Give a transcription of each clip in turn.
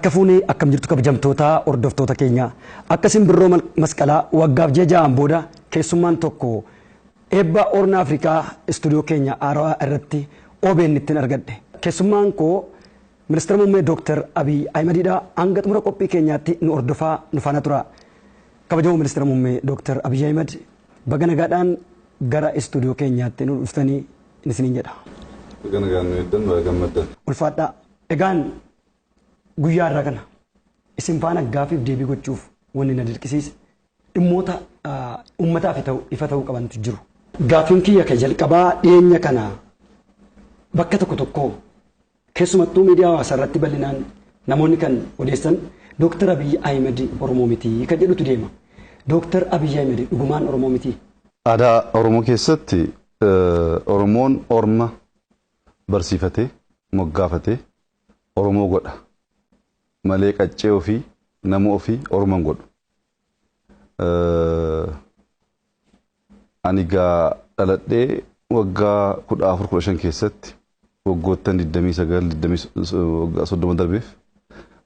Kafuuni akkam jirtu kabajamtoota hordoftoota keenya akkasin birroo masqalaa waggaaf jejaan booda keessummaan tokko eebba Orna Afrikaa istuudiyoo keenya Arawaa irratti OBN ittiin argadhe. Keessummaan koo Ministeera Muummee Dr. Abiyi Ahmedidha. Hanga xumura qophii keenyaatti nu hordofaa nu faana tura. Kabajamoo Ministeera Muummee Dr. Abiyi Ahmed baga nagaadhaan gara istuudiyoo keenyaatti nu dhuftanii isiniin jedha. Baga nagaan nu eddan baga gammaddan. Ulfaadhaa. Egaan guyyaa irraa kana isin faana gaafiif deebii gochuuf wanni na dirqisiise dhimmoota uummataaf ifa ta'uu qabantu jiru. Gaafiin kiyya kan jalqabaa dhiyeenya kana bakka tokko keessumattuu miidiyaa hawaasaa irratti bal'inaan namoonni kan odeessan Dr. Abiyi Ahmed Oromoo miti kan jedhutu deema. Dr. Abiyi Ahmed dhugumaan Oromoo miti. Aadaa Oromoo keessatti Oromoon orma barsiifatee moggaafatee Oromoo godha. Malee qaccee ofii nama ofii Oromoon godhu. Ani gaa dhaladhee waggaa 14-15 keessatti waggoottan 29-30 darbeef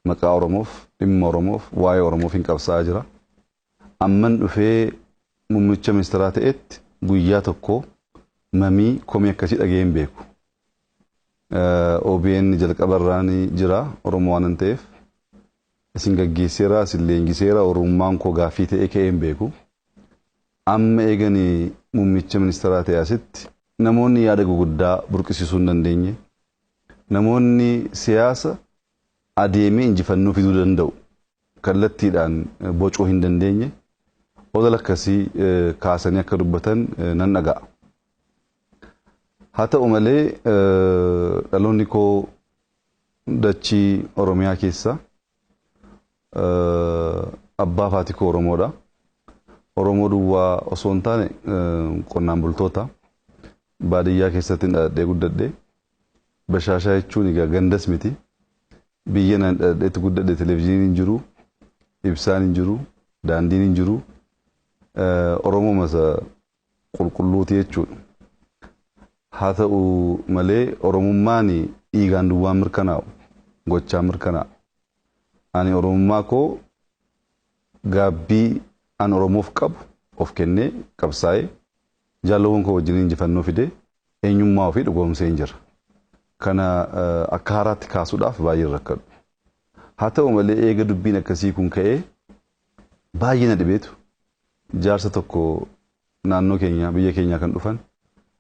maqaa Oromoof dhimma Oromoof waa'ee Oromoof hin qabsaa'aa jira. Amman dhufee muummicha ministeeraa ta'etti guyyaa tokko mamii komii akkasii dhaga'ee hin beeku. OBN jalqabarraan jira Oromoo waan ta'eef isin gaggeesseera isin leenjiseera Oromummaan koo gaaffii ta'ee ka'ee hin beeku. Amma eeganii muummicha ministeeraa ta'e asitti namoonni yaada guguddaa burqisiisuu hin dandeenye namoonni siyaasa adeemee injifannoo fiduu danda'u kallattiidhaan bocuu hin dandeenye odol akkasii kaasanii akka dubbatan nan dhaga'a. Haa ta'u malee dhaloonni koo dachii Oromiyaa keessa abbaa fi koo Oromoodha. Oromoo duwwaa osoo hin taane qonnaan bultoota baadiyyaa keessatti dhaladhee guddadhee bashaashaa jechuun egaa gandas miti. Biyya nan dhaladheetti guddadhe televezyiiniin hin jiru, ibsaan hin jiru, daandiin hin jiru. Oromoo masa qulqulluuti jechuudha. Haa ta'u malee Oromummaan dhiigaan duwwaan mirkanaa'u gochaan mirkanaa'u. Ani Oromummaa koo gaabbii an Oromoof qabu of kennee qabsaa'ee jaalawwan koo wajjin injifannoo fidee eenyummaa ofii dhugoomsee hin jira. Kana akka haaraatti kaasuudhaaf baay'ee rakkadhu. Haa ta'u malee eega dubbiin akkasii kun ka'ee baay'ee na dhibeetu jaarsa tokko naannoo keenya biyya keenya kan dhufan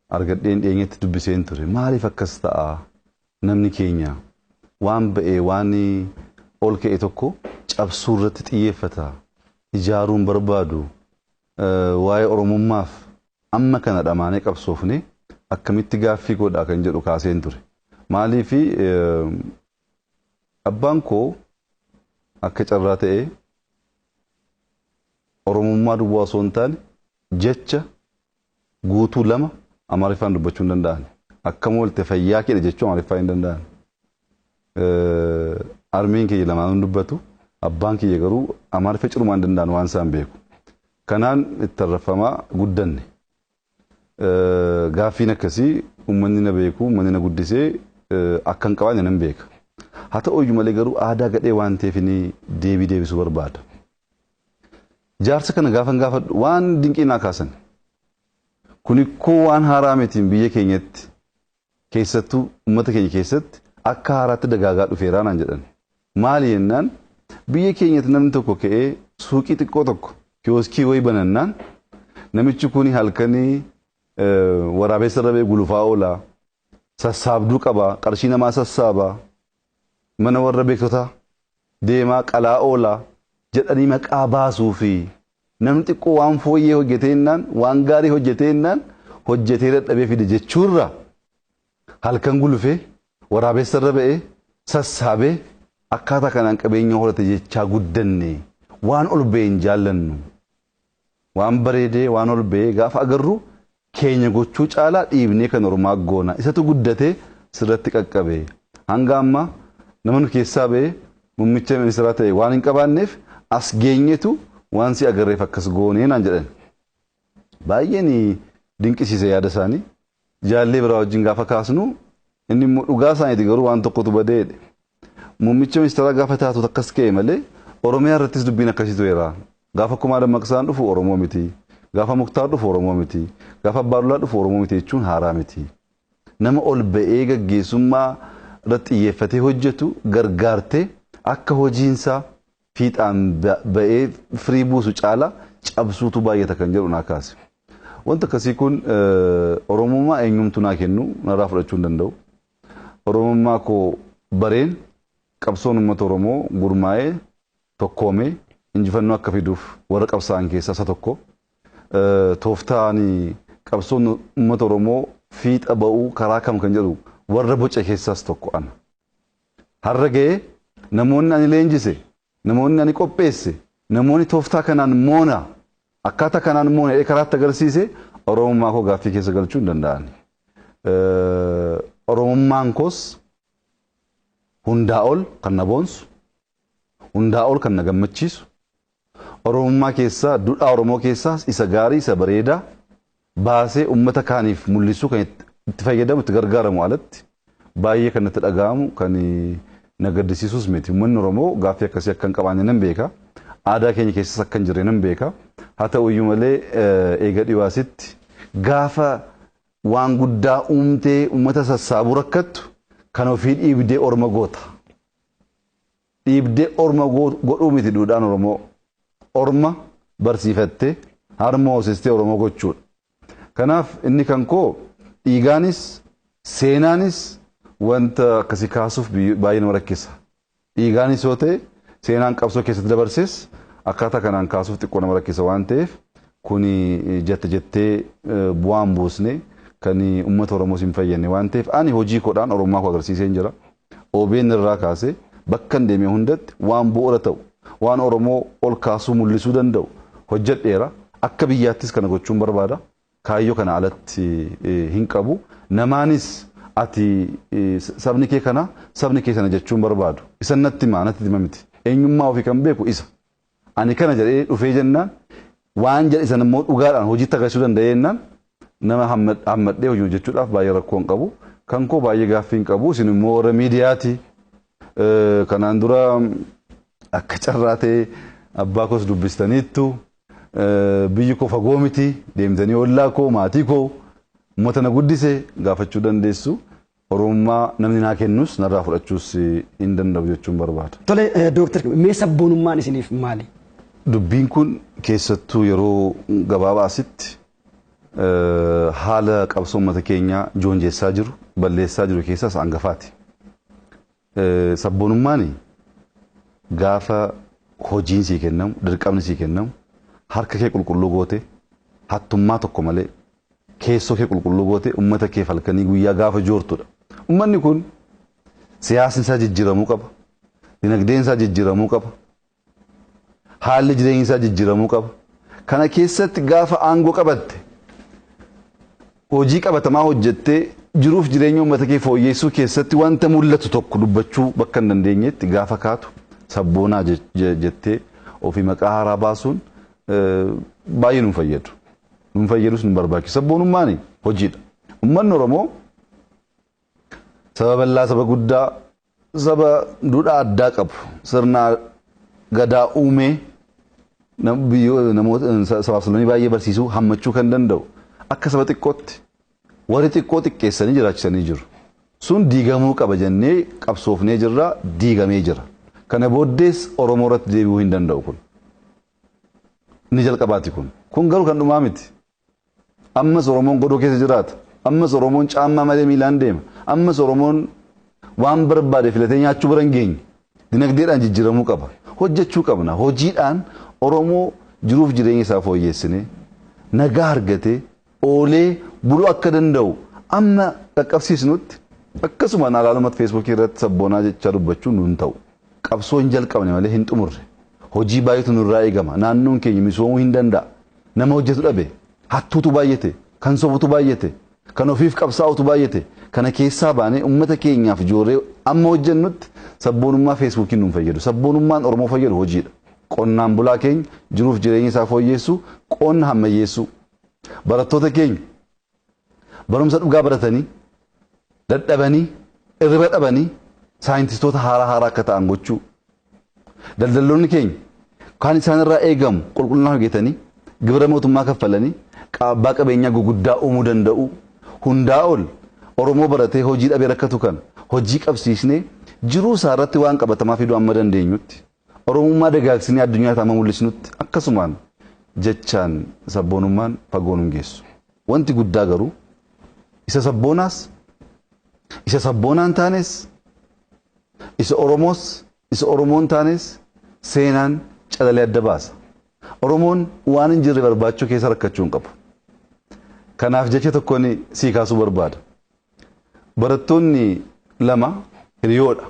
argadheen dhiyeenyatti dubbiseen ture. Maaliif akkas ta'a namni keenya waan ba'ee waan ol ka'e tokko cabsuu irratti xiyyeeffata. Ijaaruun barbaadu waa'ee Oromummaaf amma kana dhamaanee qabsoofne akkamitti gaaffii godhaa kan jedhu kaaseen ture. Maaliif abbaan koo akka carraa ta'ee Oromummaa duwwaa osoo hin taane jecha guutuu lama Amaariffaan dubbachuu hin danda'an. Akkam oolte fayyaa keedha jechuu Amaariffaa hin danda'an. Armeen kiyya lamaan dubbatu. Abbaan kiyya garuu Amaariffa cirumaan danda'an waan isaan beeku. Kanaan itti arrafamaa guddanne. Gaaffiin akkasii uummanni na beeku, uummanni na guddisee akka hin qabaanne nan beeka. Haa ta'u iyyuu malee garuu aadaa gadhee waan ta'eef deebii deebisuu barbaada. Jaarsa kana gaafadhu waan dinqii naa kaasan. Kuni koo waan haaraa mitiin biyya keenyatti keessattuu uummata keenya keessatti akka haaraatti dagaagaa dhufeeraa naan jedhan. Maali jennaan biyya keenyatti namni tokko ka'ee suuqii xiqqoo tokko kiyooskii wayii banannaan namichi kun halkanii waraabessa rabee gulufaa oolaa sassaabduu qabaa qarshii namaa sassaabaa mana warra beektotaa deemaa qalaa oolaa jedhanii maqaa baasuu fi namni xiqqoo waan fooyyee hojjeteennaan waan gaarii hojjeteennaan hojjetee dadhabee fide jechuurra halkan gulufee waraabessa rabee sassaabee akkaataa kanaan qabeenya horate jechaa guddanne waan ol ba'e hin jaallannu waan bareedee waan ol ba'e gaafa agarru keenya gochuu caalaa dhiibnee kan Oromaa goona isatu guddatee sirratti qaqqabe hanga amma nama keessaa ba'e muummicha ministeeraa ta'e waan hin qabaanneef as geenyetu waan si agarreef akkas goonee naan jedhan. Baay'een dinqisiise yaada isaanii jaallee biraa wajjin gaafa kaasnu inni immoo dhugaa isaaniiti garuu waan tokkotu badeedhe. muummicha ministeeraa gaafa taatu takkas ka'e malee Oromiyaa irrattis dubbiin akkasiitu jira. Gaafa kumaa dammaqsaan dhufu Oromoo miti. Gaafa muktaar dhufu Oromoo miti. Gaafa abbaalulaa dhufu Oromoo miti jechuun haaraa miti. Nama ol ba'ee gaggeessummaa irratti xiyyeeffatee hojjetu gargaartee akka hojiinsaa fiixaan ba'ee firii buusu caala cabsuutu baay'ata kan jedhu naa kaase. Wanta akkasii kun Oromummaa eenyumtu naa kennu narraa fudhachuu hin danda'u. Oromummaa koo bareen qabsoon uummata Oromoo gurmaa'ee tokkoomee injifannoo akka fiduuf warra qabsaa'an keessaa isa tokko. Tooftaani qabsoon uummata Oromoo fiixa ba'uu karaa kam kan jedhu warra boca keessaas tokko ana. Har'a ga'ee namoonni ani leenjise, namoonni ani qopheesse, namoonni tooftaa kanaan moona akkaataa kanaan moona karaatti agarsiise Oromummaa koo gaaffii keessa galchuu hin danda'ani. Oromummaan koos hundaa ol kan na boonsu, hundaa ol kan na gammachiisu, Oromummaa keessaa duudhaa Oromoo keessaas isa gaarii isa bareedaa baasee uummata kaaniif mul'isuu kan itti fayyadamu itti gargaaramu alatti baay'ee kan natti dhaga'amu kan na gaddisiisus miti. Uummanni Oromoo gaaffii akkasii akka hin qabaanne nan beeka. Aadaa keenya keessas akka hin jirre nan beeka. Haa ta'u iyyuu malee eega dhiwaasitti gaafa waan guddaa uumtee uummata sassaabuu rakkattu kan ofii dhiibdee orma goota. Dhiibdee orma godhuu miti duudhaan Oromoo. Orma barsiifattee harma hoosistee Oromoo gochuudha. Kanaaf inni kan koo dhiigaanis seenaanis wanta akkasii kaasuuf baay'ee nama rakkisa. Dhiigaanis yoo ta'e seenaan qabsoo keessatti dabarses akkaataa kanaan kaasuuf xiqqoo nama rakkisa waan ta'eef kuni jettee bu'aan buusne kan uummata Oromoo hin fayyadne waan ta'eef ani hojii koodhaan Oromummaa koo agarsiisee jira. OBN irraa kaasee bakka hin deemee hundatti waan bu'uura ta'u waan Oromoo ol kaasuu mul'isuu danda'u hojjedheera. Akka biyyaattis kana gochuun barbaada. Kaayyoo kana alatti hin qabu. Namaanis ati sabni kee kana sabni kee sana jechuun barbaadu. Isa natti hima miti. Eenyummaa ofii kan beeku isa. Ani kana jedhee dhufee jennaan waan jedhe sana immoo dhugaadhaan hojiitti agarsiisuu danda'ee jennaan nama hammadhee hojii hojjechuudhaaf baay'ee rakkoo hin qabu. Kan koo baay'ee gaaffii hin qabu. Isin immoo warra miidiyaati. Kanaan dura akka carraa ta'e abbaa koos dubbistaniittu biyyi koo fagoo miti deemtanii ollaa koo maatii koo uummata na guddise gaafachuu dandeessu. Oromummaa namni naa kennus narraa fudhachuus hin danda'u jechuun barbaada. Tole Dooktar mee sabboonummaan isiniif maali? Dubbiin kun keessattuu yeroo gabaabaa asitti haala qabsoo uummata keenyaa joonjessaa jiru balleessaa jiru keessaas hangafaati. Sabboonummaan gaafa hojiin sii kennamu dirqamni sii kennamu harka kee qulqulluu goote hattummaa tokko malee keessoo kee qulqulluu goote uummata kee falkanii guyyaa gaafa joortudha. Uummanni kun siyaasni isaa jijjiiramuu qaba. Dinagdeen isaa jijjiiramuu qaba. Haalli jireenya isaa jijjiiramuu qaba. Kana keessatti gaafa aangoo qabatte hojii qabatamaa hojjettee jiruuf jireenya uummata kee fooyyessuu keessatti wanta mul'atu tokko dubbachuu bakka hin dandeenyetti gaafa kaatu sabboonaa jettee ofii maqaa haaraa baasuun baay'ee nu fayyadu. Nu fayyadus nu barbaachisu. Sabboonummaan hojiidha. Uummanni Oromoo saba bal'aa saba guddaa saba duudhaa addaa qabu sirna gadaa uumee namoota sabaaf sablammii baay'ee barsiisuu hammachuu kan danda'u akka saba xiqqootti warri xiqqoo xiqqeessanii jiraachisanii jiru. Sun diigamuu qaba jennee qabsoofnee jirra diigamee jira. Kana booddees Oromoo irratti deebi'uu hin danda'u kun. Inni jalqabaati kun. Kun garuu kan dhumaa miti. Ammas Oromoon godoo keessa jiraata. Ammas Oromoon caammaa malee miilaan deema. Ammas Oromoon waan barbaade filatee nyaachuu bira hin geenye. Dinagdeedhaan jijjiiramuu qaba. Hojjechuu qabna. Hojiidhaan Oromoo jiruuf jireenya isaa fooyyessinee nagaa argatee oolee buluu akka danda'u amma qaqqabsiisnutti akkasuma alaalumatti feesbuukii irratti sabboonaa jechaa dubbachuun nuun ta'u. Qabsoo hin jalqabne malee hin xumurre. Hojii baay'eetu nurraa eegama. Naannoon keenya misoomuu hin danda'a. Nama hojjetu dhabe. Hattuutu baay'ate. Kan sobutu baay'ate. Kan ofiif qabsaa'utu baay'ate. Kana keessaa baanee uummata keenyaaf ijoollee amma hojjennutti sabboonummaa feesbuukiin nuun fayyadu. Sabboonummaan Oromoo fayyadu hojiidha. Qonnaan bulaa keenya jiruuf jireenya isaa fooyyessu, qonna hammayyeessu. Barattoota keenya barumsa dhugaa baratanii, dadhabanii, irriba dhabanii, saayintistoota haaraa akka ta'an gochuu. Daldaltoonni keenya kan isaanirraa eegamu qulqullinaan hojjetanii gibira mootummaa kaffalanii abbaa qabeenyaa guguddaa uumuu danda'u. Hundaa ol Oromoo baratee hojii dhabee rakkatu kan hojii qabsiisnee jiruu isaa irratti waan qabatamaa fiduu amma dandeenyutti. Oromummaa dagaagsinee addunyaa taama mul'isnutti akkasumaan jechaan sabboonummaan fagoon hin geessu. Wanti guddaa garuu isa sabboonaas isa sabboonaan taanes isa Oromoos isa Oromoon taanes seenaan calalee adda baasa. Oromoon waan hin jirre barbaachuu keessa rakkachuu hin qabu. Kanaaf jecha tokkoon sii kaasuu barbaada. Barattoonni lama hiriyoodha.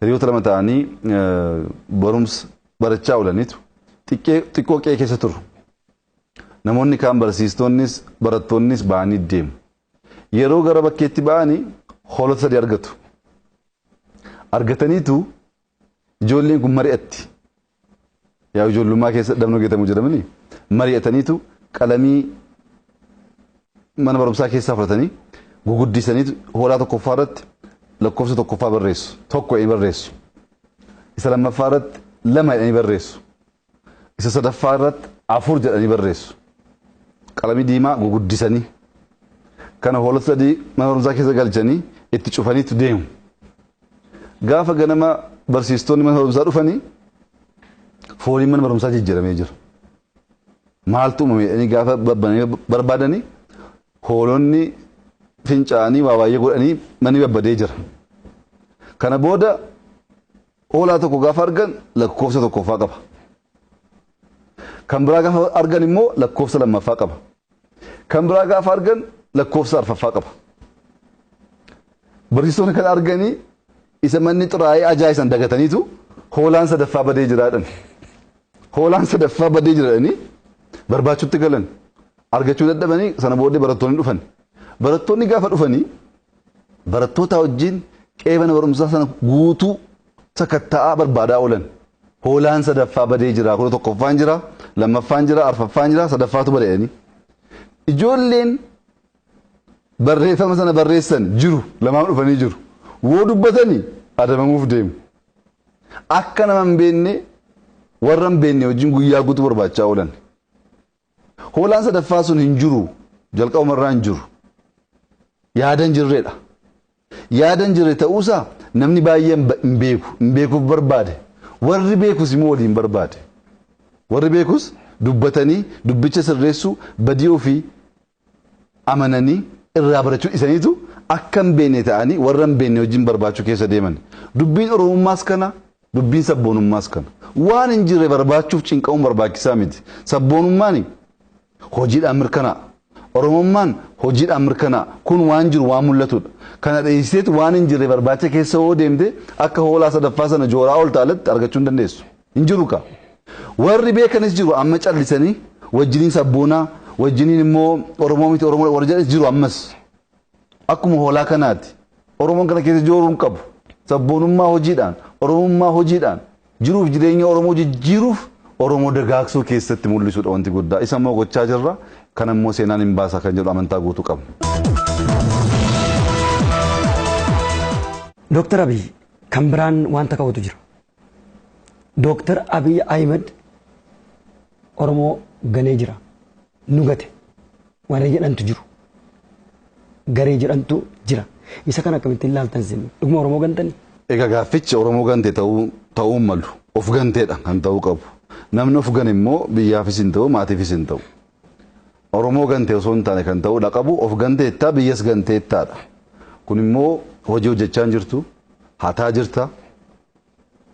Hiriyoota lama ta'anii barumsa barachaa oolaniitu xiqqoo qe'ee keessa turu. Namoonni kaan barsiistonnis barattoonnis ba'anii deemu. Yeroo gara bakkeetti ba'anii hoolota sadii argatu. Argataniitu ijoolleen kun mari'atti. Yaa ijoollummaa keessa dhabnoo geetamu jedhamanii mari'ataniitu qalamii mana barumsaa keessaa fudhatanii guguddisaniitu hoolaa tokkoffaa irratti lakkoofsa tokkoffaa barreessu. Tokko jedhanii barreessu. Isa lammaffaa irratti lama jedhanii barreessu. Isa sadaffaa irratti afur jedhanii barreessu. Qalamii diimaa guguddisanii kana hoolota sadii mana barumsaa keessa galchanii itti cufaniitu deemu. Gaafa ganama barsiistonni mana barumsaa dhufanii fooliin mana barumsaa jijjiiramee jira. Maaltu uumame jedhanii gaafa barbaadanii hoolonni fincaanii waa baay'ee godhanii manni babbadee jira. Kana booda hoolaa tokko gaafa argan lakkoofsa tokkoffaa qaba. Kan biraa gaafa argan immoo lakkoofsa lammaffaa qaba. Kan biraa gaafa argan lakkoofsa arfaffaa qaba. Barsiistonni kan arganii isa manni xuraa'ee ajaa'isan dagataniitu hoolaan sadaffaa badee jiraadhan. Hoolaan sadaffaa badee jiraadhanii barbaachuutti galan. Argachuu dadhabanii sana booddee barattoonni dhufan. Barattoonni gaafa dhufanii barattoota wajjin qe'ee mana barumsaa sana guutuu sakatta'aa barbaadaa oolan. Hoolaan sadaffaa badee jira. Kudha tokkoffaan jira, lammaffaan jira, arfaffaan jira, sadaffaatu badeedhanii. Ijoolleen barreeffama sana barreessan jiru lamaan dhufanii jiru. Woo dubbatanii adabamuuf deemu. Akka nama hin beekne warra hin beekne wajjin guyyaa guutuu barbaachaa oolan. Hoolaan sadaffaa sun hin jiru. Jalqabumarraa hin jiru. Yaadan jirreedha. Yaadan jirre ta'uusaa namni baay'een hin beeku. Hin beekuuf barbaade. Warri beekus immoo waliin barbaade. Warri beekus dubbatanii dubbicha sirreessuu badii ofii amananii irraa barachuu isaniitu akka hin beekne ta'anii warra hin beekne wajjin barbaachuu keessa deeman. Dubbiin Oromummaas kana, dubbiin sabboonummaas kana. Waan hin jirre barbaachuuf cinqamuun barbaachisaa miti. Sabboonummaan hojiidhaan mirkanaa. Oromummaan hojiidhaan mirkanaa. Kun waan jiru waan mul'atudha. Kana dheessiseetu waan hin jirre barbaacha keessa hoo deemte akka hoolaa sadaffaa sana jooraa ol taalatti argachuu hin dandeessu. Hin jiru ka. Warri beekanis jiru amma callisanii wajjiniin sabboonaa wajjiniin immoo Oromoo miti Oromoo warra jedhanis jiru ammas. Akkuma hoolaa kanaati. Oromoon kana keessa jooruun qabu. Sabboonummaa hojiidhaan, Oromummaa hojiidhaan jiruuf jireenya Oromoo jijjiiruuf Oromoo dagaagsuu keessatti mul'isuudha wanti guddaa. Isa immoo gochaa jirra. Kana immoo seenaan hin baasa kan jedhu amantaa guutuu qabna. Dooktar Abiy kan biraan wanta qabutu jira. Dooktar Abiy Ahmed Oromoo ganee jira. Nu gate. Warra jedhantu jiru. Garee jedhantu jira. Isa kana akkamitti ilaaltan isin? Dhuguma Oromoo gantanii? Egaa gaaffichi Oromoo gante ta'uu malu. Of ganteedha kan ta'uu qabu. Namni of gane immoo biyyaafis hin ta'u maatiifis hin ta'u. Oromoo gante osoo hin taane kan ta'uudha qabu of ganteettaa biyyas ganteettaadha. Kun immoo hojii hojjechaa jirtu hataa jirta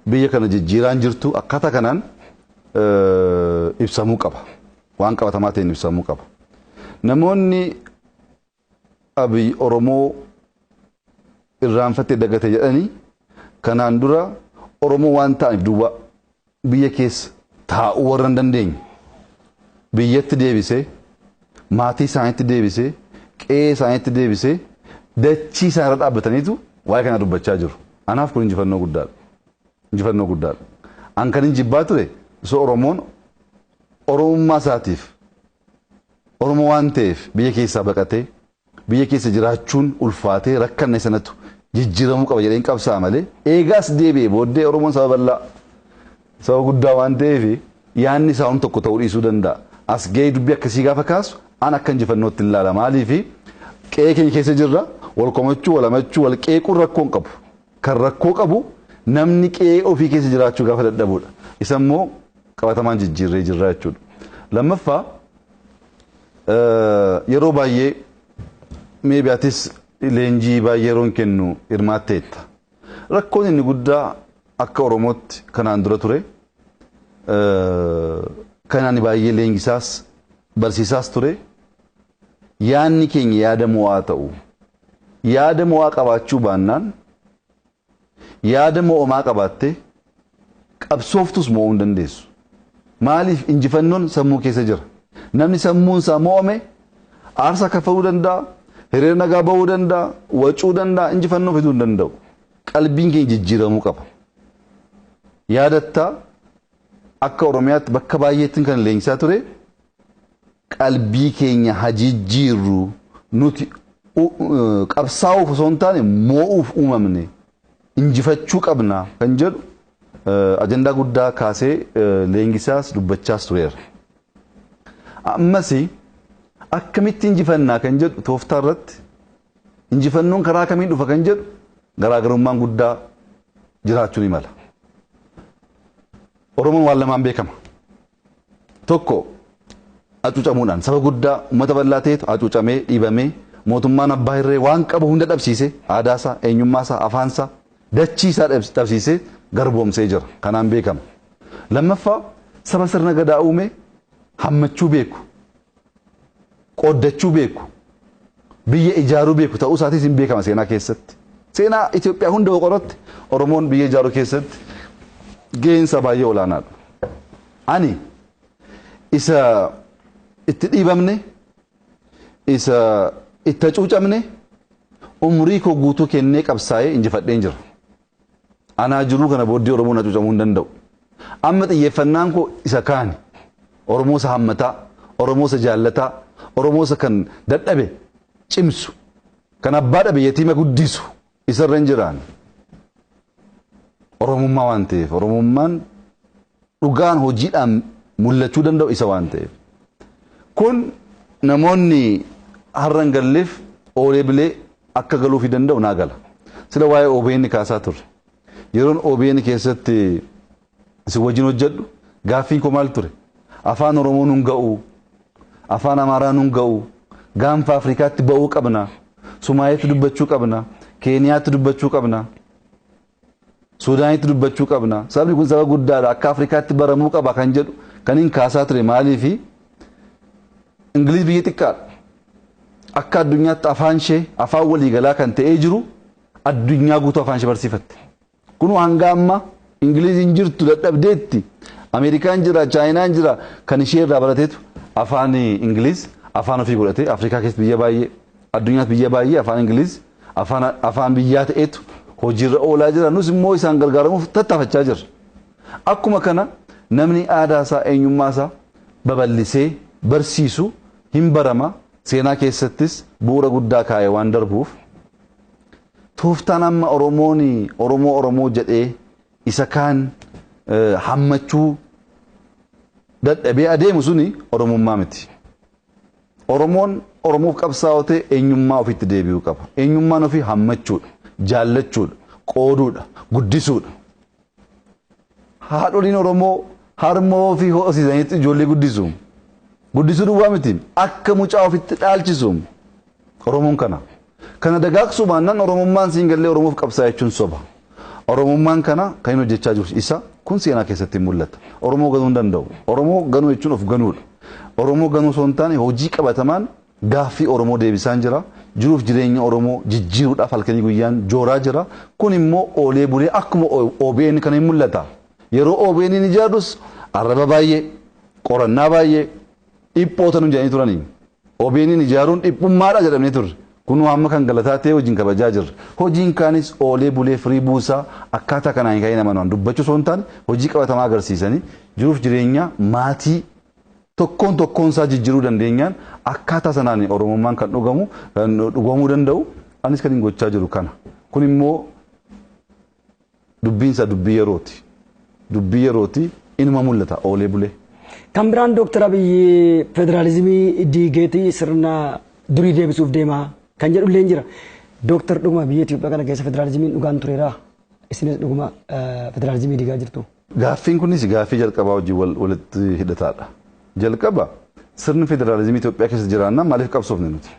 biyya kana jijjiiraan jirtu akkaataa kanaan ibsamuu qaba. Waan qabatamaa ta'een ibsamuu qaba. Namoonni Abiy Oromoo irraanfattee dagate jedhanii kanaan dura Oromoo waan ta'aniif duuba biyya keessa taa'uu warra hin dandeenye biyyatti deebisee maatii isaaniitti deebisee qe'ee isaaniitti deebisee dachii isaa irra dhaabbataniitu waa'ee kana dubbachaa jiru. Anaaf kun injifannoo guddaadha. Injifannoo guddaadha. An kan injibbaa ture osoo Oromoon Oromummaa isaatiif Oromoo waan ta'eef biyya keessaa baqatee biyya keessa jiraachuun ulfaatee rakkanne sanatu jijjiiramuu qaba jedheen qabsaa malee eegaas deebi'ee booddee Oromoon saba bal'aa saba guddaa waan ta'eef yaanni isaa waan tokko ta'uu dhiisuu danda'a. As ga'ee dubbii akkasii gaafa kaasu an akka injifannootti hin ilaala maaliif qe'ee keenya keessa jirra wal komachuu wal hamachuu wal qeequun rakkoo hin qabu. Kan rakkoo qabu namni qe'ee ofii keessa jiraachuu gaafa dadhabudha. Isa immoo qabatamaan jijjiirree jirra jechuudha. Lammaffaa yeroo baay'ee meebiyaatis leenjii baay'ee yeroon kennu hirmaatteetta. Rakkoon inni guddaa akka Oromootti kanaan dura ture kanaan baay'ee leenjisaas barsiisaas ture yaanni keenya yaada mo'aa ta'u yaada mo'aa qabaachuu baannaan yaada mo'amaa qabaatte qabsooftus mo'uu hin dandeessu. Maaliif injifannoon sammuu keessa jira. Namni sammuun isaa mo'ame aarsaa kaffaluu danda'a, hiriira nagaa bahuu danda'a, wacuu danda'a, injifannoo fiduu hin danda'u. Qalbiin keenya jijjiiramuu qaba. Yaadattaa akka Oromiyaatti bakka baay'eetti kan leenjisaa ture qalbii keenya hajijjiirru nuti qabsaa'uuf osoo hin taane mo'uuf uumamne injifachuu qabna kan jedhu ajandaa guddaa kaasee leenjisaas dubbachaas tureera. Ammas akkamitti injifannaa kan jedhu tooftaa irratti injifannoon karaa kamiin dhufa kan jedhu garaagarummaan guddaa jiraachuu ni mala. Oromoon waan lamaan beekama. Tokko hacuucamuudhaan saba guddaa uummata bal'aa ta'etu hacuucamee dhiibamee mootummaan abbaa irree waan qabu hunda dhabsiisee aadaasaa, eenyummaasaa, afaansaa, dachiisaa dhabsiisee garboomsee jira. Kanaan beekama. Lammaffaa saba sirna gadaa uume hammachuu beeku, qooddachuu beeku, biyya ijaaruu beeku ta'uu isaatis hin beekama seenaa keessatti. Seenaa Itoophiyaa hunda boqoratti Oromoon biyya ijaaruu keessatti geensa baay'ee olaanaadha. Ani isa itti dhiibamne, isa itti hacuucamne umrii koo guutuu kennee qabsaa'ee injifadheen jira. Anaa jiruu kana booddee Oromoon hacuucamuu hin danda'u. Amma xiyyeeffannaan koo isa kaani. Oromoo isa hammataa, Oromoo isa jaallataa, Oromoo isa kan dadhabe cimsu, kan abbaa dhabe yatiima guddisu isarra hin jiraan. Oromummaa waan ta'eef Oromummaan dhugaan hojiidhaan mul'achuu danda'u isa waan ta'eef. Kun namoonni har'an galleef oolee bilee akka galuufi danda'u naa gala. Sila waa'ee OBN kaasaa turre. Yeroon OBN keessatti isin wajjin hojjedhu gaaffiin koo maal ture? Afaan Oromoo nun ga'u, afaan Amaaraa nun ga'u, gaanfa Afrikaatti ba'uu qabna, Sumaayeetti dubbachuu qabna, Keeniyaatti dubbachuu qabna, Suudaanitti dubbachuu qabna. Sabni kun saba guddaadha akka Afrikaatti baramuu qaba kan jedhu kan hin kaasaa ture maaliifi Ingiliz biyya xiqqaadha. Akka addunyaatti afaan ishee afaan waliigalaa kan ta'ee jiru addunyaa guutuu afaan ishee barsiifatte. Kun hanga amma Ingiliz hin jirtu dadhabdeetti. Ameerikaan jira, Chaayinaan jira kan ishee irraa barateetu afaan Ingiliz afaan ofii godhatee Afrikaa keessatti biyya baay'ee addunyaatti biyya baay'ee afaan Ingiliz afaan biyyaa ta'eetu hojiirra oolaa jira. Nus immoo isaan gargaaramuuf tattaafachaa jirra. Akkuma kana namni aadaa isaa eenyummaa isaa babal'isee barsiisu hin barama. Seenaa keessattis bu'uura guddaa kaa'ee waan darbuuf tooftaan amma Oromoo jedhee isa kaan hammachuu dadhabee adeemu suni Oromummaa miti. Oromoon Oromoof qabsaa'otee eenyummaa ofitti deebi'uu qaba. Eenyummaan ofii hammachuudha, jaallachuudha, qooduudha, guddisuudha. Haadholiin Oromoo harmoo ofii ho'isiisaniitti ijoollee guddisu. Guddisuu duwwaa miti akka mucaa ofitti dhaalchisu Oromoon kana. Kana dagaagsuu baannaan Oromummaan siin gallee Oromoof qabsaa jechuun soba. Oromummaan kana kan hin hojjechaa jiru isa kun seenaa keessatti mul'ata. Oromoo ganuu hin danda'u. Oromoo ganuu jechuun of ganuudha. Oromoo ganuu osoo hin taane hojii qabatamaan gaaffii Oromoo deebisaan jira. Jiruuf jireenya Oromoo jijjiiruudhaaf halkanii guyyaan jooraa jira. Kun immoo oolee bulee akkuma OBN kana hin mul'ata. Yeroo OBN ni ijaarus arraba baay'ee, qorannaa baay'ee, dhiphoota nu jedhanii turanii. OBN ijaaruun dhiphummaadha jedhamanii turre. Kun amma kan galataa ta'e hojiin kabajaa jirra. Hojiin kaanis oolee bulee firii buusaa akkaataa kanaan ka'ee nama nuan dubbachuu osoo hin taane hojii qabatamaa agarsiisanii jiruuf jireenya maatii tokkoon isaa jijjiiruu dandeenyaan akkaataa sanaan Oromummaan kan dhugamuu danda'u. Anis kan hin gochaa jiru kana. Kun immoo dubbiinsa dubbii yerooti. Dubbii yerooti inuma mul'ata oolee bulee. Kan biraan Dooktar Abiyyi federaalizimii diigeetii sirna durii deebisuuf deemaa kan jedhu illee jira. Dooktar dhuguma biyya Itoophiyaa kana keessa federaalizimiin dhugaan tureeraa? Isinis dhuguma federaalizimii diigaa jirtu? Gaaffiin kunis gaaffii jalqabaa wajjin walitti hidhataadha. Jalqaba sirni federaalizimii Itoophiyaa keessa jiraannaan maaliif qabsoofne nuti?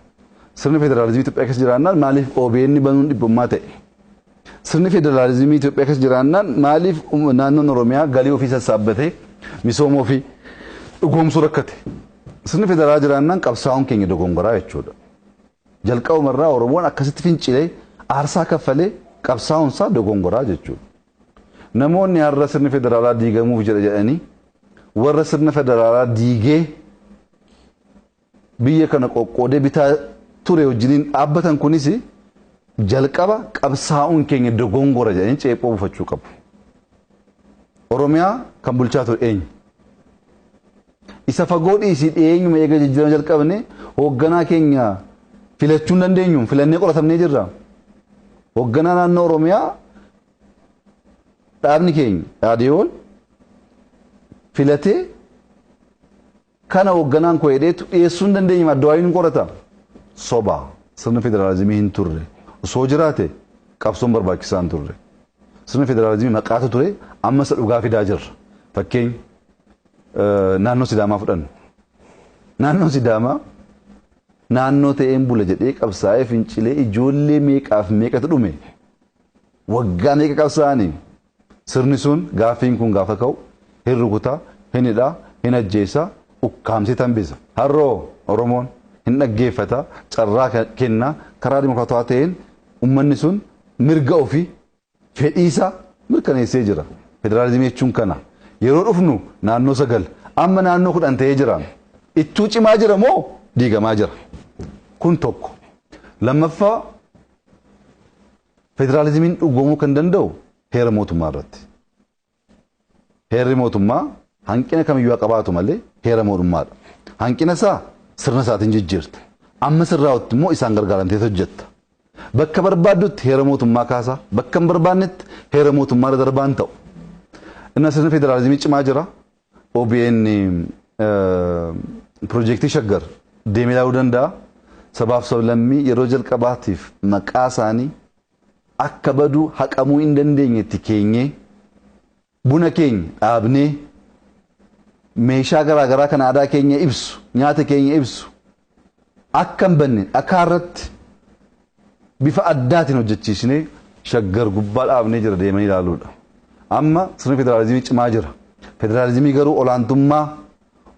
Sirni federaalizimii Itoophiyaa keessa jiraannaan maaliif OBN banuun dhibbummaa ta'e? Sirni federaalizimii Itoophiyaa keessa jiraannaan maaliif naannoon Oromiyaa galii ofii sassaabbatee misooma ofii dhugoomsuu rakkate? Sirni federaalaa jiraannaan qabsaa'uun keenya dogongoraa jechuudha. Jalqabumarraa Oromoon akkasitti fincilee aarsaa kaffalee qabsaa'uunsaa dogongoraa jechuudha. Namoonni har'a sirni federaalaa diigamuuf jedhanii warra sirna federaalaa diigee biyya kana qoqqoodee bitaa ture wajjiniin dhaabbatan kunis jalqaba qabsaa'uun keenya dogongora jedhanii ceephoo buufachuu qabu. Oromiyaa kan bulchaa ture eenyu? Isa fagoo dhiisii dhiyeenyuma eega jijjiirama jalqabne hoogganaa keenya filachuu hin dandeenyu filannee qoratamnee jirra. Hoogganaa naannoo Oromiyaa dhaabni keenya dhaadiyoon filatee kana hoogganaan koo hedheetu dhiyeessuu hin dandeenyu addawaayuun qorata. Soba sirna federaalizimii hin turre osoo jiraate qabsoon barbaachisaa hin turre. Sirna federaalizimii maqaatu ture amma isa dhugaa fidaa jirra. Fakkeenya naannoo Sidaamaa fudhannu. Naannoo Sidaamaa naannoo ta'een bula jedhee qabsaa'ee fincilee ijoollee meeqaaf meeqatu dhume. Waggaa meeqa qabsaa'anii sirni sun gaaffiin kun gaafa ka'u hin rukutaa, hin hidhaa, hin ajjeesaa, ukkaamsee tambisa. Har'oo Oromoon hin dhaggeeffata carraa kennaa karaa dimokiraatawaa ta'een ummanni sun mirga ofii fedhiisaa mirkaneessee jira. Federaalizimii jechuun kana. Yeroo dhufnu naannoo 9 amma naannoo 10 ta'ee jira. Ittuu cimaa jira moo diigamaa jira? Kun tokko. Lammaffaa federaalizimiin dhugoomuu kan danda'u heera mootummaa irratti. Heerri mootummaa hanqina kamiyyuu qabaatu malee heera mootummaadha. Hanqina isaa sirna isaatiin jijjiirta. Amma sirraa'utti immoo isaan gargaaramtee hojjetta. Bakka barbaaddutti heera mootummaa kaasaa, bakka hin barbaannetti heera mootummaa irra darbaan ta'u. Inna sirni federaalizimii cimaa jira. OBN piroojeektii shaggar deemee ilaaluu danda'a. Sabaaf sablammii yeroo jalqabaatiif maqaa isaanii akka baduu haqamuu hin dandeenyetti keenyee buna keenya dhaabnee meeshaa garaagaraa kan aadaa keenya ibsu nyaata keenya ibsu akka hin banne dhakaa irratti bifa addaatiin hojjechiisnee shaggar gubbaa dhaabnee jira deemanii ilaaluudha. Amma sirni federaalizimii cimaa jira. Federaalizimii garuu olaantummaa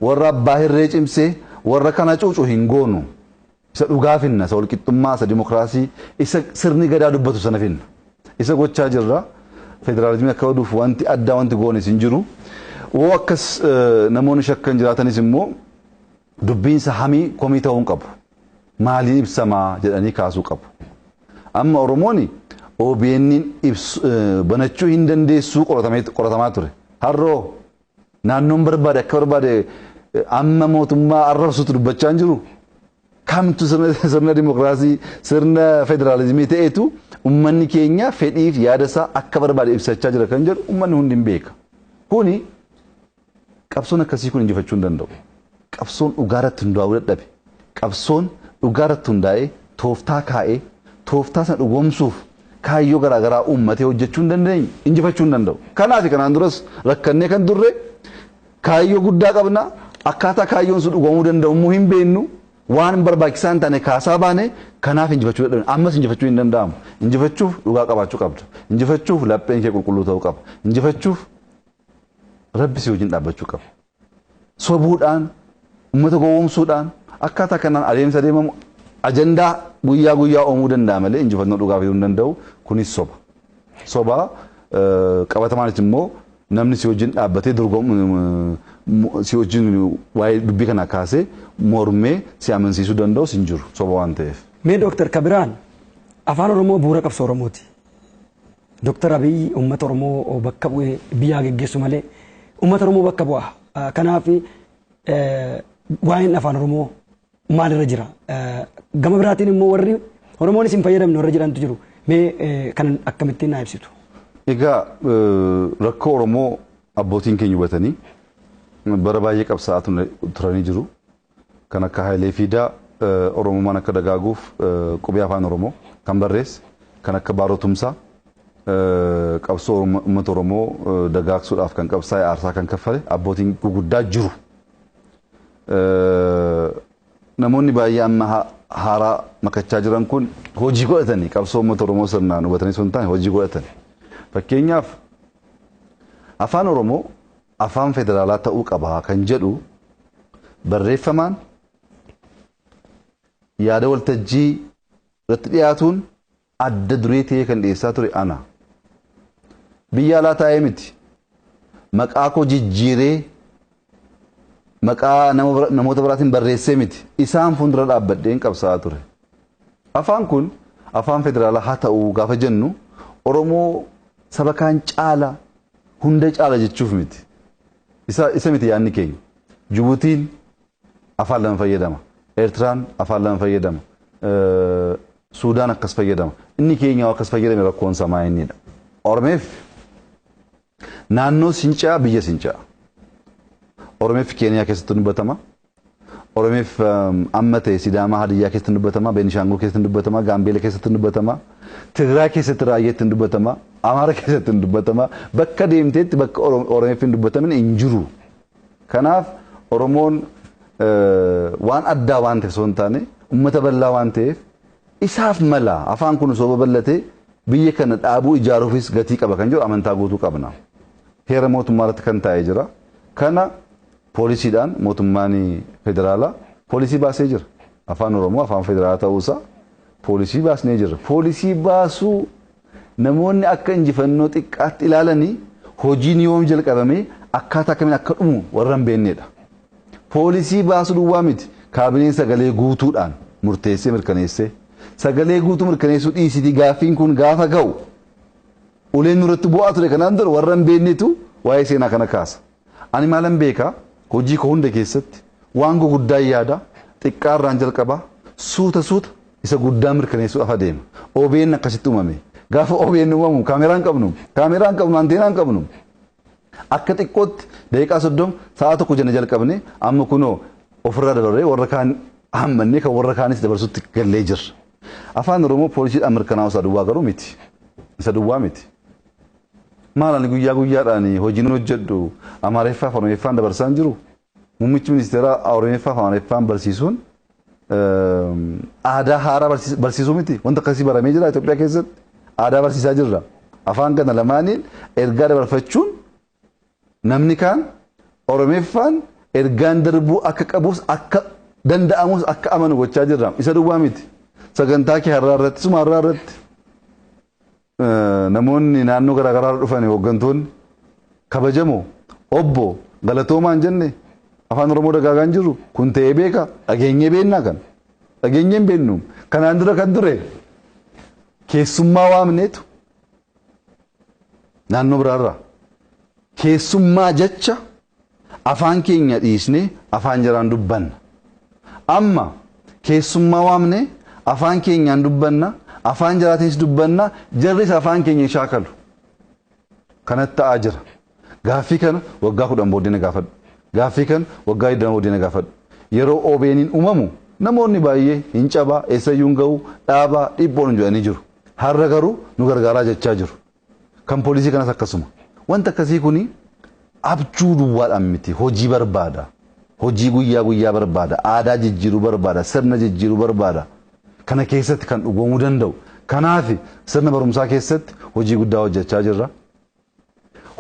warra abbaa hirree cimsee warra kana cuucu hin goonu. Isa dhugaa finna, isa walqixxummaa, isa dimokiraasii, isa sirni gadaa dubbatu sana finna. Isa gochaa jirra. Federaalizimii akka waduuf wanti addaa wanti goonis hin jiru. Woo akkas namoonni shakkan jiraatanis immoo dubbiinsa hamii komii ta'uu qabu. Maaliin ibsamaa jedhanii kaasuu qabu. Amma Oromooni OBN banachuu hin dandeessuu qoratamaa ture. Har'oo naannoon barbaade akka barbaade amma mootummaa arrabsutu dubbachaa hin jiru. Kamtu sirna dimokiraasii sirna federaalizimii ta'etu ummanni keenya fedhiif yaada isaa akka barbaade ibsachaa jira kan jedhu ummanni hundi hin beeka. Kuni qabsoon akkasii kun injifachuu hin danda'u. Qabsoon dhugaarratti hundaa'uu dadhabe. Qabsoon dhugaarratti hundaa'ee tooftaa kaa'ee tooftaa sana dhugoomsuuf kaayyoo garaagaraa uummatee hojjechuu hin dandeenye injifachuu hin danda'u. Kanaaf kanaan duras rakkannee kan turre kaayyoo guddaa qabna akkaataa kaayyoon sun dhugoomuu danda'u immoo hin beeknu. Waan barbaachisaa hin taane kaasaa baane kanaaf injifachuu dadhabne ammas injifachuu hin danda'amu. Injifachuuf dhugaa qabaachuu qabda. Injifachuuf lapheen kee qulqulluu ta'uu qaba. Injifachuuf rabbi si wajjin dhaabbachuu qaba. Sobuudhaan uummata gowwoomsuudhaan akkaataa kanaan adeemsa deemamu ajandaa guyyaa guyyaa oomuu danda'a malee injifannoo dhugaa fiduu hin danda'u. Kunis soba. Soba qabatamaanis immoo namni si wajjin dhaabbatee si wajjin waa'ee dubbii kana kaasee mormee si amansiisuu danda'u hin jiru soba waan ta'eef. Mee Dooktar Kabiraan afaan Oromoo bu'uura qabsoo Oromooti. Dooktar Abiyyi uummata Oromoo bakka bu'ee biyyaa geggeessu malee uummata Oromoo bakka bu'a. Kanaaf waa'een afaan Oromoo maalirra jira? Gama biraatiin immoo warri Oromoonis hin fayyadamne warra jedhantu jiru. Mee kan akkamittiin naa ibsitu? Egaa rakkoo Oromoo abbootiin keenya hubatanii bara baay'ee qabsaa'aa turanii jiru. Kan akka Haayilee Fiidaa Oromummaan akka dagaaguuf qubee afaan Oromoo kan barreesse, kan akka Baaroo Tumsaa qabsoo uummata Oromoo dagaagsuudhaaf kan qabsaa'e aarsaa kan kaffale abbootiin guguddaa jiru. Namoonni baay'ee amma haaraa makachaa jiran kun hojii godhatanii qabsoo uummata Oromoo sirnaan hubatanii sun taane hojii godhatanii. Fakkeenyaaf afaan Oromoo afaan federaalaa ta'uu qaba kan jedhu barreeffamaan yaada waltajjii irratti dhiyaatuun adda duree ta'ee kan dhiyeessaa ture ana. Biyya alaa taa'ee miti. Maqaa koo jijjiiree maqaa namoota biraatiin barreessee miti. Isaan fuuldura dhaabbadheen qabsaa'aa ture. Afaan kun afaan federaalaa haa ta'uu gaafa jennu Oromoo saba kaan caala hunda caala jechuuf miti. Isa miti yaadni keenya. Jibuutiin afaan lama fayyadama. Eertiraan afaan lama fayyadama. Suudaan akkas fayyadama. Inni keenya akkas fayyadame rakkoon samaa innidha. Oromeef naannoo sincaa biyya sincaa. Oromeef Keeniyaa keessatti dubbatama. Oromeef amma ta'e Sidaamaa Hadiyyaa keessatti dubbatama. Beenishaangul keessatti dubbatama. Gaambeela keessatti dubbatama. Tigraay keessatti raayyeetti dubbatama. Amaara keessatti dubbatama. Bakka deemteetti bakka Oromeef hin dubbatamin hin jiru. Kanaaf Oromoon waan addaa waan ta'eef osoo hin taane uummata bal'aa waan ta'eef isaaf mala afaan kun osoo babal'atee biyya kana dhaabuu ijaaruufis gatii qaba kan jedhu amantaa guutuu qabna. Heera mootummaa irratti kan taa'ee jira. Kana poolisiidhaan mootummaan federaalaa poolisii baasee jira. Afaan Oromoo afaan federaalaa ta'uusaa poolisii baasnee jira. Poolisii baasuu namoonni akka injifannoo xiqqaatti ilaalanii hojiin yoom jalqabame akkaataa kamiin akka dhumu warra hin beeknedha. Poolisii baasuu duwwaa miti kaabineen sagalee guutuudhaan murteessee mirkaneessee sagalee guutuu mirkaneessuu dhiisitii gaaffiin kun gaafa ga'u uleen nurratti bu'aa ture kanaan dura warra hin beeknetu waa'ee seenaa kana kaasa. Ani maalan beekaa hojii koo hunda keessatti waan guguddaa yaada xiqqaarraan jalqabaa suuta isa guddaa mirkaneessuudhaaf adeema. OBN akkasitti uumame. Gaafa OBN uumamu kaameraan qabnu anteenaan qabnu. Akka xiqqootti daqiiqaa 30 sa'a tokko jenne jalqabne amma kunoo ofirraa dabarree warra kaan hammannee kan warra kaanis dabarsutti gallee jirra. Afaan Oromoo poolisiidhaan mirkanaa'u isa duwwaa garuu miti. Isa duwwaa miti. Maalaan guyyaa guyyaadhaan hojiin hojjedhu Amaariffaa fi Oromeeffaan dabarsaan jiru. Muummichi ministeeraa Oromeeffaa fi Amaariffaan barsiisuun aadaa haaraa barsiisuu miti. Wanta akkasii baramee jira Itoophiyaa keessatti. Aadaa barsiisaa jirra. Afaan kana lamaaniin ergaa dabarfachuun namni kaan Oromeeffaan ergaan darbuu akka qabuus akka danda'amus akka amanu gochaa jirra. Isa duwwaa miti. Sagantaa kee har'aa irratti suma har'aa irratti namoonni naannoo garaagaraa dhufan hooggantoonni kabajamoo obbo galatoomaan jenne afaan Oromoo dagaagaan jiru kun ta'ee beeka dhageenyee beennaa kan dhageenyeen beennu kanaan dura kan ture keessummaa waamneetu naannoo biraarraa keessummaa jecha afaan keenya dhiisnee afaan jaraan dubbanna. Amma keessummaa waamnee afaan keenyaan dubbanna afaan jaraatiinis dubbanna jarris afaan keenya shaakalu. Kanatti ta'aa jira. Gaaffii kana waggaa 10 booddee na gaafadhu. Gaaffii kana waggaa 20 booddee na gaafadhu. Yeroo OBN'n uumamu namoonni baay'ee hin cabaa eessayyuu ga'u dhaabaa dhibboon jedhanii jiru. Har'a garuu nu gargaaraa jechaa jiru. Kan poolisii kanas akkasuma. Wanta akkasii kuni abjuu duwwaadhaan miti hojii barbaada. Hojii guyyaa barbaada. Aadaa jijjiiruu barbaada. Sirna jijjiiruu barbaada. Kana keessatti kan dhugoomuu danda'u. Kanaaf sirna barumsaa keessatti hojii guddaa hojjechaa jirra.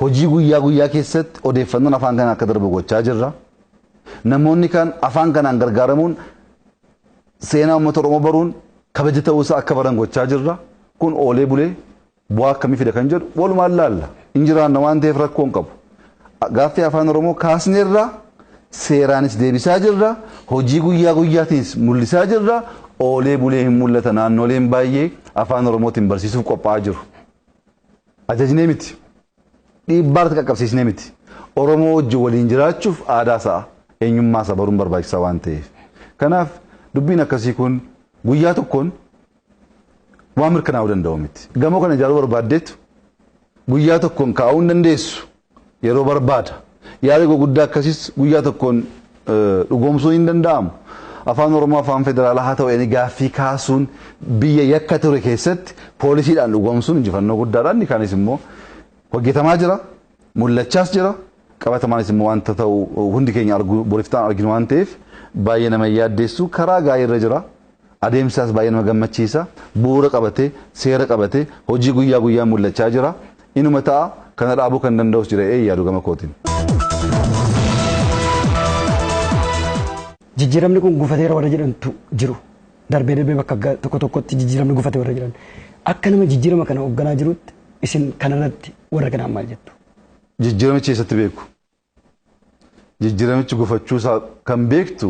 Hojii guyyaa keessatti odeeffannoon afaan kanaan akka darbu gochaa jirra. Namoonni kan afaan kanaan gargaaramuun seenaa uummata Oromoo baruun kabaja ta'uusaa akka baran gochaa jirra. Kun oolee bulee bu'aa akkamii fida kan jedhu walumaan laalla. Injiraanna waan ta'eef rakkoo hin qabu. Gaaffii afaan Oromoo kaasneerra seeraanis deebisaa jirra. Hojii guyyaatiinis mul'isaa jirra. Oolee bulee hin mul'ata naannoleen baay'ee afaan Oromootiin barsiisuuf qophaa'aa jiru. Ajajnee miti. Dhiibbaarratti qaqqabsiisnee miti. Oromoo wajjin waliin jiraachuuf aadaa isaa eenyummaa isaa baruun barbaachisaa waan ta'eef. Kanaaf dubbiin akkasii kun guyyaa tokkoon waan mirkanaa'uu danda'u miti. Gamoo kana ijaaruu barbaaddeetu guyyaa tokkoon kaa'uu hin dandeessu yeroo barbaada. Yaada gurguddaa akkasiis guyyaa tokkoon dhugoomsuu hin danda'amu. Afaan Oromoo afaan federaalaa haa ta'u gaaffii kaasuun biyya yakka ture keessatti poolisiidhaan dhugoomsuun injifannoo guddaadha. Inni kaanis immoo hojjetamaa jira, mul'achaas jira. Qabatamaanis immoo wanta ta'u hundi keenya boriftaan arginu waan ta'eef baay'ee nama yaaddeessu karaa gaarii irra jira. Adeemsaas baay'ee nama gammachiisa. Bu'uura qabatee seera qabatee hojii guyyaa guyyaa mul'achaa jira. Inuma ta'a kana dhaabuu kan danda'us jira yaadu gama kootiin. Jijjiiramni kun gufateera warra jedhantu jiru. Darbee darbee bakka tokko tokkotti jijjiiramni gufate warra jedhan. Akka nama jijjiirama kana hoogganaa jirutti isin kanarratti warra kanaan maal jettu? Jijjiiramichi eessatti beeku? Jijjiiramichi gufachuusaa kan beektu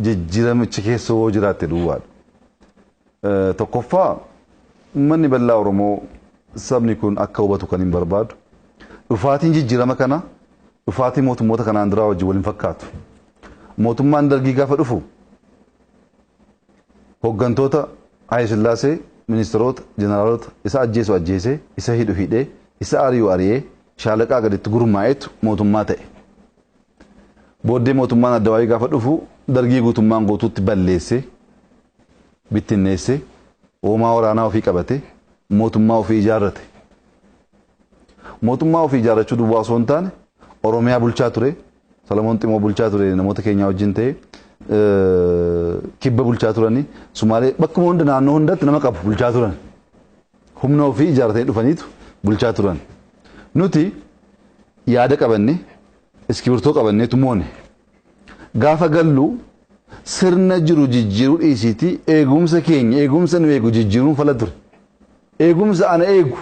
jijjiiramichi keessa hoo jiraatte duwwaadha. Tokkoffaa uummanni bal'aa Oromoo sabni kun akka hubatu kan hin barbaadu. Dhufaatiin jijjiirama kana dhufaatii mootummoota kanaan duraa wajjin waliin fakkaatu. Mootummaan dargii gaafa dhufu hooggantoota Haayile Sillaasee, ministeerota, jeneraalota isa ajjeesu ajjeesee, isa hidhu hidhee, isa ari'u ari'ee shaalaqaa gaditti gurmaa'etu mootummaa ta'e. Booddee mootummaan addawaayii gaafa dhufu dargii guutummaan guutuutti balleessee bittinneessee hoomaa waraanaa ofii qabatee mootummaa ofii ijaarrate. Mootummaa ofii ijaarrachuu duwwaa osoo hin taane Oromiyaa bulchaa ture. Salamoon Ximoo bulchaa ture namoota keenya wajjin ta'e kibba bulchaa turani Sumaalee bakka hunda naannoo hundatti nama qabu bulchaa turan. Humna ofii ijaarratanii dhufaniitu bulchaa turan. Nuti yaada qabanne iskibirtoo qabannee tumoone. Gaafa gallu sirna jiru jijjiiruu dhiisiitii eegumsa keenya eegumsa nu eegu jijjiiruun fala ture. Eegumsa ana eegu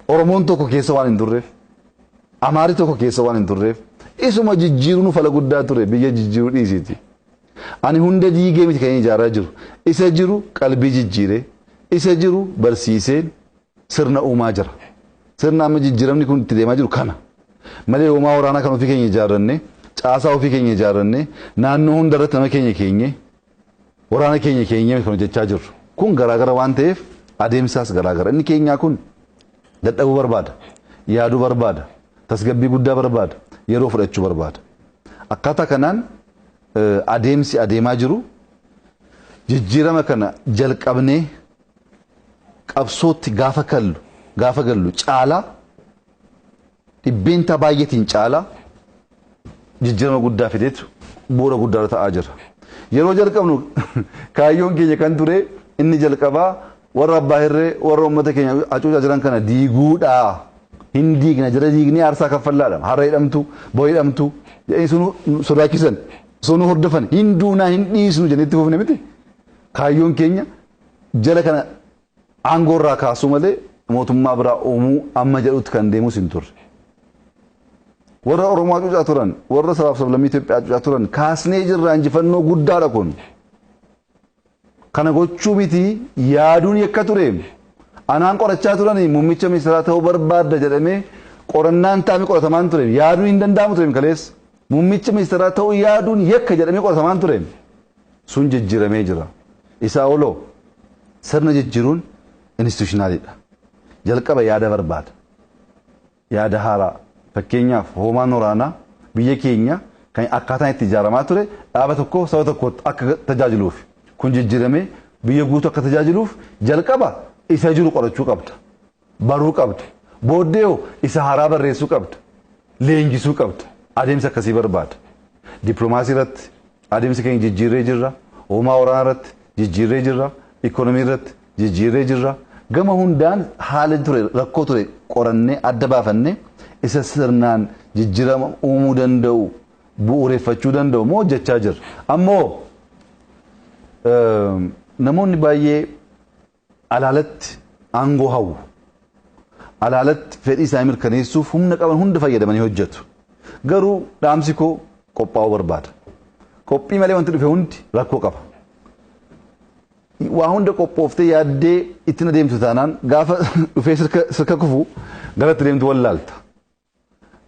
Oromoon tokko keessa waan hin turreef. Amaari tokko keessa waan hin turreef isuma jijjiiruun fala guddaa ture biyya jijjiiruu dhiisiiti. Ani hunda diigee miti kan ijaaraa jiru. Isa jiru qalbii jijjiiree, isa jiru barsiisee sirna uumaa jira. Sirna amma jijjiiramni kun itti deemaa jiru kana. Malee hoomaa waraanaa kan ofii keenya ijaarranne, caasaa ofii keenya ijaarranne, naannoo hundarratti nama keenya keenye, waraana keenya keenye kan hojjechaa jirru. Kun garaagara waan ta'eef adeemsaas garaagara. Inni keenyaa kun dadhabuu barbaada, yaaduu barbaada. Tasgabbii guddaa barbaada. Yeroo fudhachuu barbaada. Akkaataa kanaan adeemsi adeemaa jiru jijjiirama kana jalqabnee qabsootti gaafa gallu caalaa dhibbeentaa baay'eetiin caalaa jijjiirama guddaa fideetu bu'uura guddaa ta'aa jira. Yeroo jalqabnu kaayyoon keenya kan ture inni jalqabaa warra abbaa hirree warra uummata keenya hacuucaa jiran kana diiguudhaa. Hindiigna jira diignee aarsaa kaffallaadha. Harra hidhamtu, boo hidhamtu, sunu sodaachisan, sunu hordofan, hinduunaa hin dhiisnu jennetti fufne miti. Kaayyoon keenya jala kana aangoorraa kaasuu malee mootummaa biraa uumuu amma jedhutti kan deemus hin turre. Warra Oromoo hacuucaa turan, warra sabaaf sablammii Itoophiyaa hacuucaa turan kaasnee jirraa injifannoo guddaadha kun. Kana gochuu miti yaaduun yakka ture. Anaan qorachaa turanii muummicha ministeeraa ta'uu barbaadda jedhamee qorannaan taa'amee qoratamaan ture. Yaaduun hin danda'amu ture kaleessa. Muummicha ministeeraa ta'uu yaaduun yakka jedhamee qoratamaan ture. Sun jijjiiramee jira. Isaa oloo sirna jijjiiruun instituushinaaliidha. Jalqaba yaada barbaada. Yaada haaraa. Fakkeenyaaf hoomaan waraanaa biyya keenya kan akkaataan itti ijaaramaa ture dhaaba tokko saba tokko akka tajaajiluuf. Kun jijjiiramee biyya guutuu akka tajaajiluuf jalqaba isa jiru qorachuu qabda. Baruu qabda. Booddee isa haaraa barreessuu qabda. Leenjisuu qabda. Adeemsa akkasii barbaada. Dippiloomaasii irratti adeemsa keenya jijjiirree jirra. Hoomaa waraanaa irratti jijjiirree jirra. Ikoonomii irratti jijjiirree jirra. Gama hundaan haala ture rakkoo ture qorannee adda baafannee isa sirnaan jijjiirama uumuu danda'u bu'uureffachuu danda'u moo hojjechaa jirra. Ammoo namoonni baay'ee alaalatti aangoo hawwu. Alaalatti fedhii isaa mirkaneessuuf humna qaban hunda fayyadamanii hojjetu. Garuu dhaamsi koo qophaa'uu barbaada. Qophii malee wanti dhufe hundi rakkoo qaba. Waa hunda qophooftee yaaddee ittiin adeemtu taanaan gaafa dhufee sirka kufu garatti deemtu wallaalta.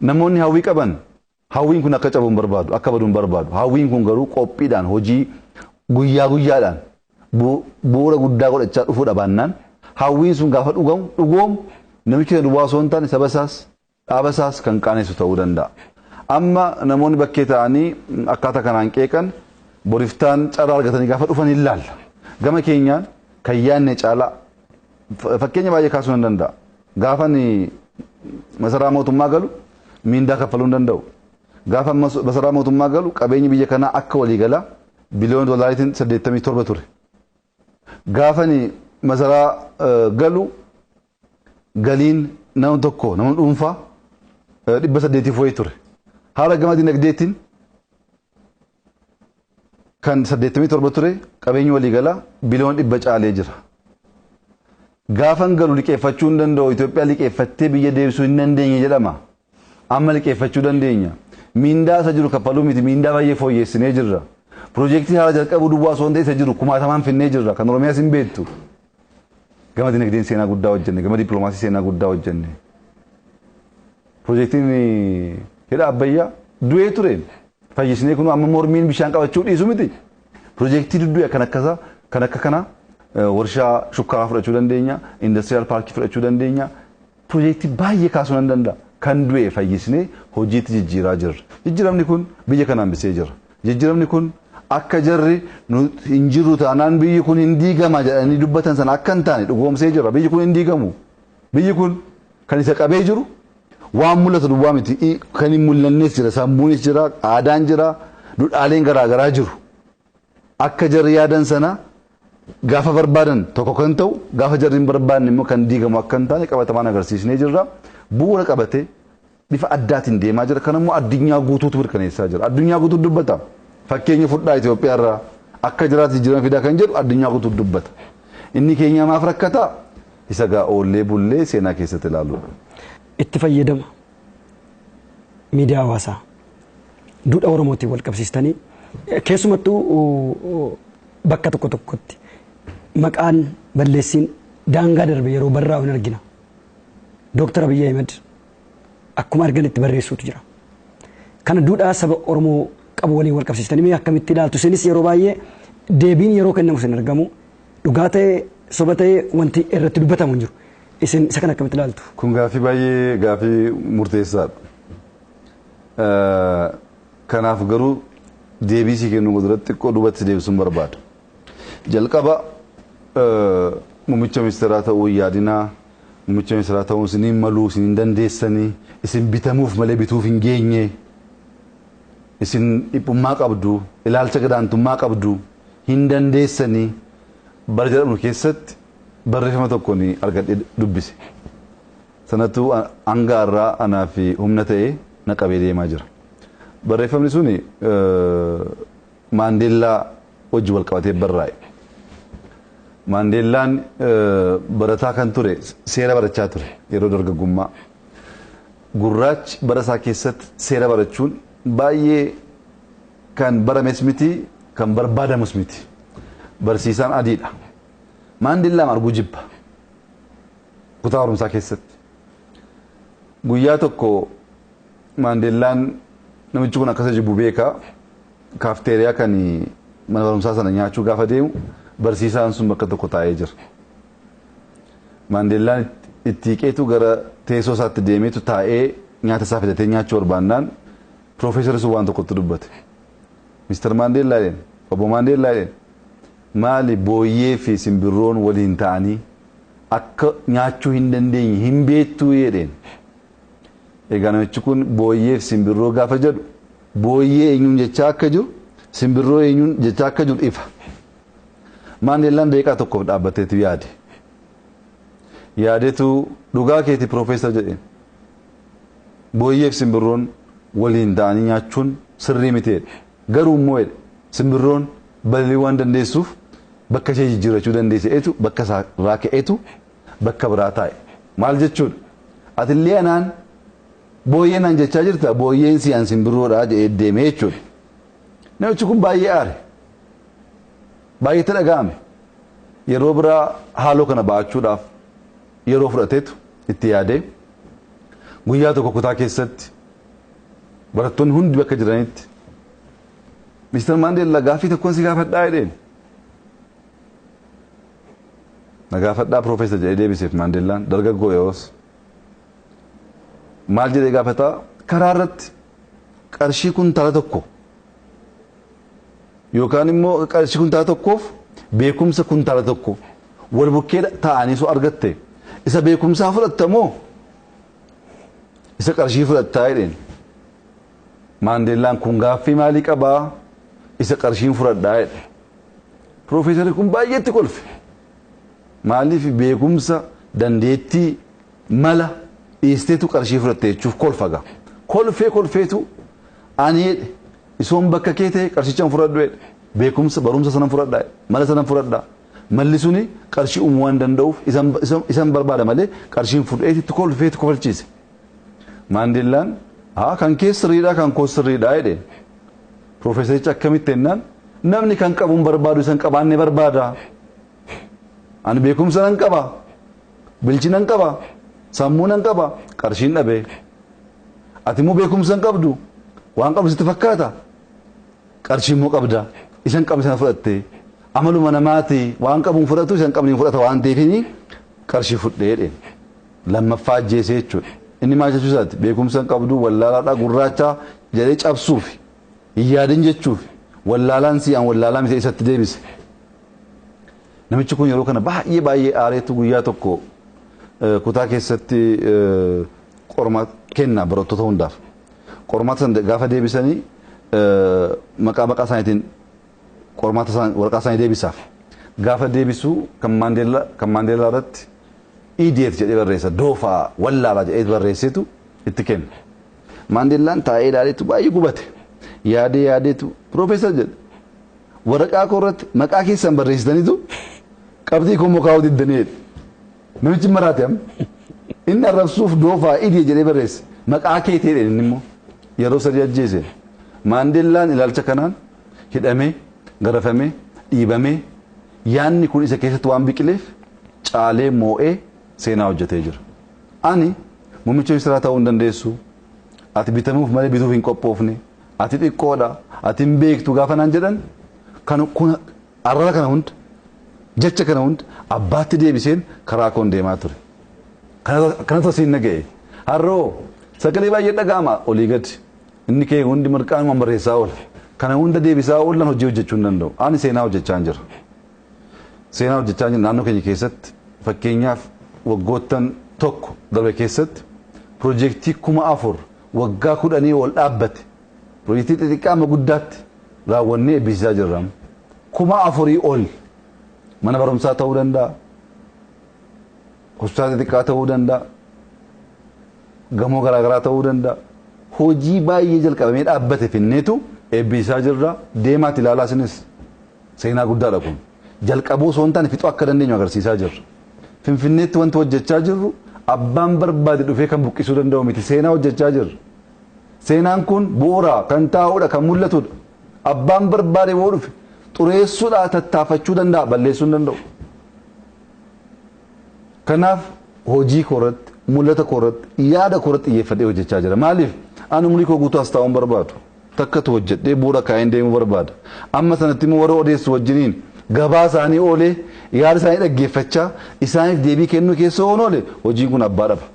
Namoonni hawwii qaban hawwiin kun akka cabu hin barbaadu, akka badu hin barbaadu. Hawwiin kun garuu qophiidhaan hojii guyyaa guyyaadhaan bu'uura guddaa godhachaa dhufuu dhabaannaan hawwiin sun gaafa dhugoom namichi duwwaa osoo hin taane saba isaas dhaaba isaas kan qaanessu ta'uu danda'a. Amma namoonni bakkee ta'anii akkaataa kanaan qeeqan boriftaan carraa argatanii gaafa dhufan ilaalla. Gama keenyaan kan yaadne caalaa fakkeenya baay'ee kaasuu hin danda'a. Gaafa masaraa mootummaa galu miindaa kaffaluu hin danda'u. Gaafa masaraa mootummaa galu qabeenyi biyya kanaa akka waliigalaa biliyoona doolaariitiin 87 ture. Gaafa masaraa galu galiin nama tokko nama dhuunfaa 800 fo'ee ture. Haala gama dinagdeetiin kan 87 ture qabeenyi waliigalaa biliyoona 100 caalee jira. Gaafan galu liqeeffachuu hin danda'u Itoophiyaa liqeeffattee biyya deebisuu hin dandeenye jedhama. Amma liqeeffachuu dandeenya. Miindaa isa jiru kaffaluu miti miindaa baay'ee fooyyessinee jirra. Piroojeektii haala jalqabuu duwwaa osoo hin ta'e isa jiru 10,000 finnee jirra kan Oromiyaas hin beektu. Gama dinagdeen seenaa guddaa hojjenne gama dippiloomaasii seenaa guddaa hojjenne. Piroojeektiin hidha abbayyaa du'ee ture. Fayyisnee kun amma mormiin bishaan qabachuu dhiisu miti. Piroojeektii duddu'e kan akka kana warshaa shukkaaraa fudhachuu dandeenya, indastiriyaal paarkii fudhachuu dandeenya. Piroojeektii baay'ee kaasuu nan danda'a. Kan du'e fayyisnee hojiitti jijjiiraa jirra. Jijjiiramni kun biyya kana hambisee jira. Jijjiiramni kun akka jarri hin jirru taanaan biyyi kun hin diigama jedhanii dubbatan sana akka hin taane dhugoomsee jira. Biyyi kun hin diigamu. Biyyi kun kan isa qabee jiru waan mul'atu duwwaa miti. Kan hin mul'annes jira, sammuunis jira, aadaan jira, duudhaaleen garaagaraa jiru. Akka jarri yaadan sana gaafa barbaadan tokko kan ta'u gaafa jarri hin barbaanne immoo kan diigamu akka hin taane qabatamaan agarsiisnee jirra. Bu'uura qabatee bifa addaatiin deemaa jira. Kan immoo addunyaa guutuutu mirkaneessaa jira. Addunyaa guutuutu dubbata. Fakkeenya fudhaa Itoophiyaa irraa akka jiraatu jijjiirama fidaa kan jedhu addunyaa guutuutu dubbata. Inni keenya maaf rakkataa? Isa gaa oollee bullee seenaa keessatti ilaaluudha. Itti fayyadama miidiyaa hawaasaa duudhaa Oromootiin wal qabsiistanii keessumattuu bakka tokko tokkotti maqaan balleessiin daangaa darbe yeroo barraa'u hin argina. Dooktar Abiyi Ahmed akkuma arganitti barreessuutu jira. Kana duudhaa saba Oromoo qabu waliin wal qabsiistanii mee akkamitti ilaaltu? Isinis yeroo baay'ee deebiin yeroo kennamu sin argamu dhugaa ta'ee soba ta'ee wanti irratti dubbatamu hin jiru. Isin isa kana akkamitti ilaaltu? Kun gaafii baay'ee gaafii murteessaadha. Kanaaf garuu deebii si kennu duratti xiqqoo duubatti deebisuun barbaada. Jalqaba muummicha ministeeraa ta'uu yaadinaa muummicha ministeeraa ta'uu isiniin maluu isiniin dandeessanii isin bitamuuf malee bituuf hin geenye isin dhiphummaa qabdu ilaalcha gadaantummaa qabdu hin dandeessanii bara jedhamu keessatti barreeffama tokko ni argadhee dubbise. Sanattuu hanga irraa anaa fi humna ta'ee na qabee deemaa jira. Barreeffamni suni Maandeellaa wajji wal qabatee barraa'e. Maandeellaan barataa kan ture seera barachaa ture yeroo dargaggummaa. Gurraachi bara isaa keessatti seera barachuun baay'ee kan barames miti kan barbaadamus miti. Barsiisaan adiidha. Maandeellaan arguu jibba kutaa barumsaa keessatti. Guyyaa tokko Maandeellaan namichi kun akkasa jibbu beekaa kaafteeriyaa kan mana barumsaa sana nyaachuu gaafa deemu barsiisaan sun bakka tokko taa'ee jira. Maandeellaan itti hiqeetu gara teessoo isaatti deemeetu taa'ee nyaata isaa fidatee nyaachuu barbaannaan piroofeesarri sun waan tokkotti dubbate. Mister Maandeellaa jedheen obbo Maandeellaa jedheen maali booyyee fi simbirroon waliin ta'anii akka nyaachuu hin dandeenye hin beektuu jedheen. Egaa namichi kun booyyee fi simbirroo gaafa jedhu booyyee eenyuun jechaa akka jiru simbirroo eenyuun jechaa akka jiru ifa. Maandeellaan daqiiqaa tokkoof dhaabbateetu yaade. Yaadeetu dhugaa keeti piroofeesar jedheen. Booyyee fi simbirroon waliin ta'anii nyaachuun sirrii miteedha. Garuu immoo simbirroon balali'uu waan dandeessuuf bakka ishee jijjiirrachuu dandeesseetu bakka isaa irraa ka'eetu bakka biraa taa'e. Maal jechuudha? Atillee anaan booyyee naan jechaa jirta booyyeen siyaan simbirroodhaa jedhee deemee jechuudha. Namichi kun baay'ee aare. Baay'eetti dhaga'ame. Yeroo biraa haaloo kana ba'achuudhaaf yeroo fudhateetu itti yaadee guyyaa tokko kutaa keessatti barattoonni hundi bakka jiranitti Mister Maandeellaa gaafii tokkoon si gaafadhaa jedheen. nagaafadhaa Profeesar jedhee deebiseef Maandeellaan dargaggoo yoos maal jedhee gaafataa karaa irratti qarshii kuntaala tokko yookaan immoo qarshii kuntaala tokkoof beekumsa kuntaala tokko wal bukkee taa'anii soo argatte isa beekumsaa fudhattamoo isa qarshii fudhattaa jedheen Maandeellaan kun gaaffii maalii qabaa isa qarshiin fudhadhaa jedhe Profeesarri kun baay'eetti kolfe maaliif beekumsa dandeettii mala dhiisteetu qarshii fudhatte jechuuf kolfaga kolfeetu ani isoon bakka kee ta'e qarshicha fudhadhu jedhe beekumsa barumsa sanan fudhadhaa mala sanan fudhadhaa malli suni qarshii uumuu waan danda'uuf isan barbaada malee qarshiin fudheetitti kolfeetu kofalchiise Maandeellaan kan kee sirriidhaa kan koo sirriidhaa jedhe Profeesaricha akkamitti jennaan namni kan qabuun barbaadu isan qabaanne barbaada ani beekumsa nan qaba bilchina nan qaba sammuu nan qaba qarshiin dhabe ati immoo beekumsa hin qabdu waan qabu sitti fakkaata qarshii immoo qabda isan qabu sana fudhatte amaluma namaati waan qabuun fudhatu isan qabniin fudhata waan ta'eefini qarshii fudhee jedheen lammaffaa ajjeesee jechuudha inni maal jechuu isaati beekumsa hin qabdu wallaalaadhaa gurraacha jedhee cabsuuf hin yaadin jechuuf wallaalaan si'aan wallaalaa miti isatti deebise namichi kun yeroo kana baay'ee aareetu guyyaa tokko kutaa keessatti qormaata kenna barattoota hundaaf qormaata san gaafa deebisanii maqaa isaaniitiin qormaata waraqaa isaanii deebisaaf gaafa deebisu kan Maandeellaa irratti idiyeet jedhee barreessa doofaa wallaalaa jedhee barreessetu itti kenna Maandeellaan taa'ee ilaaleetu baay'ee gubate yaadeetu Profeesar jedhe waraqaa koo irratti maqaa keessan barreessitaniitu qabxii koo mokaa diddanii namichi maraate inni arrabsuuf doofaa idiyee jedhee barreesse maqaa kee ta'e inni immoo yeroo sadii ajjeese Maandeellaan ilaalcha kanaan hidhamee garafamee dhiibamee yaanni kun isa keessatti waan biqileef caalee moo'ee seenaa hojjetee jira ani muummicha ministeeraa ta'uu hin dandeessu ati bitamuuf malee bituuf hin qophoofne ati xiqqoodha ati hin beektu gaafa naan jedhan kun arraba kana hunda jecha kana hunda abbaatti deebiseen karaa koon deemaa ture kanatu asiin naga'e harroo sagalee baay'ee dhaga'ama olii gadi inni kee hundi mirqaanumaan barreessaa oola kana hunda deebisaa oolan hojii hojjechuu hin danda'u ani seenaa hojjechaa jira naannoo keenya keessatti fakkeenyaaf waggoottan tokko darbe keessatti piroojeektii 4,000 waggaa 10 ol dhaabbate piroojeektii xixiqqaa amma guddaatti raawwannee eebbisiisaa jirra 4,000 ol mana barumsaa ta'uu danda'a hospitaala xixiqqaa ta'uu danda'a gamoo garaagaraa ta'uu danda'a hojii baay'ee jalqabamee dhaabbate finneetu eebbisiisaa jirra deemaatti ilaalaa isinis seenaa guddaadha kun jalqabuu osoo hin taane fixuu akka dandeenyu agarsiisaa jirra finfinneetti wanti hojjechaa jirru abbaan barbaade dhufee kan buqqisuu danda'u miti seenaa hojjechaa jirra seenaan kun bu'uura kan taa'uudha kan mul'atudha abbaan barbaade boo dhufe xureessuudha tattaafachuu danda'a balleessuu hin danda'u kanaaf hojii koorratti mul'ata koorratti yaada koorratti xiyyeeffadhee hojjechaa jira maaliif ani umurii koo guutuu as taa'uun barbaadu takkatu hojjedhee bu'uura kaa'een deemuu barbaada amma sanatti immoo warra odeessu wajjiniin gabaa isaanii oolee yaada isaanii dhaggeeffachaa isaaniif deebii kennuu keessa oole hojiin kun abbaa dhaba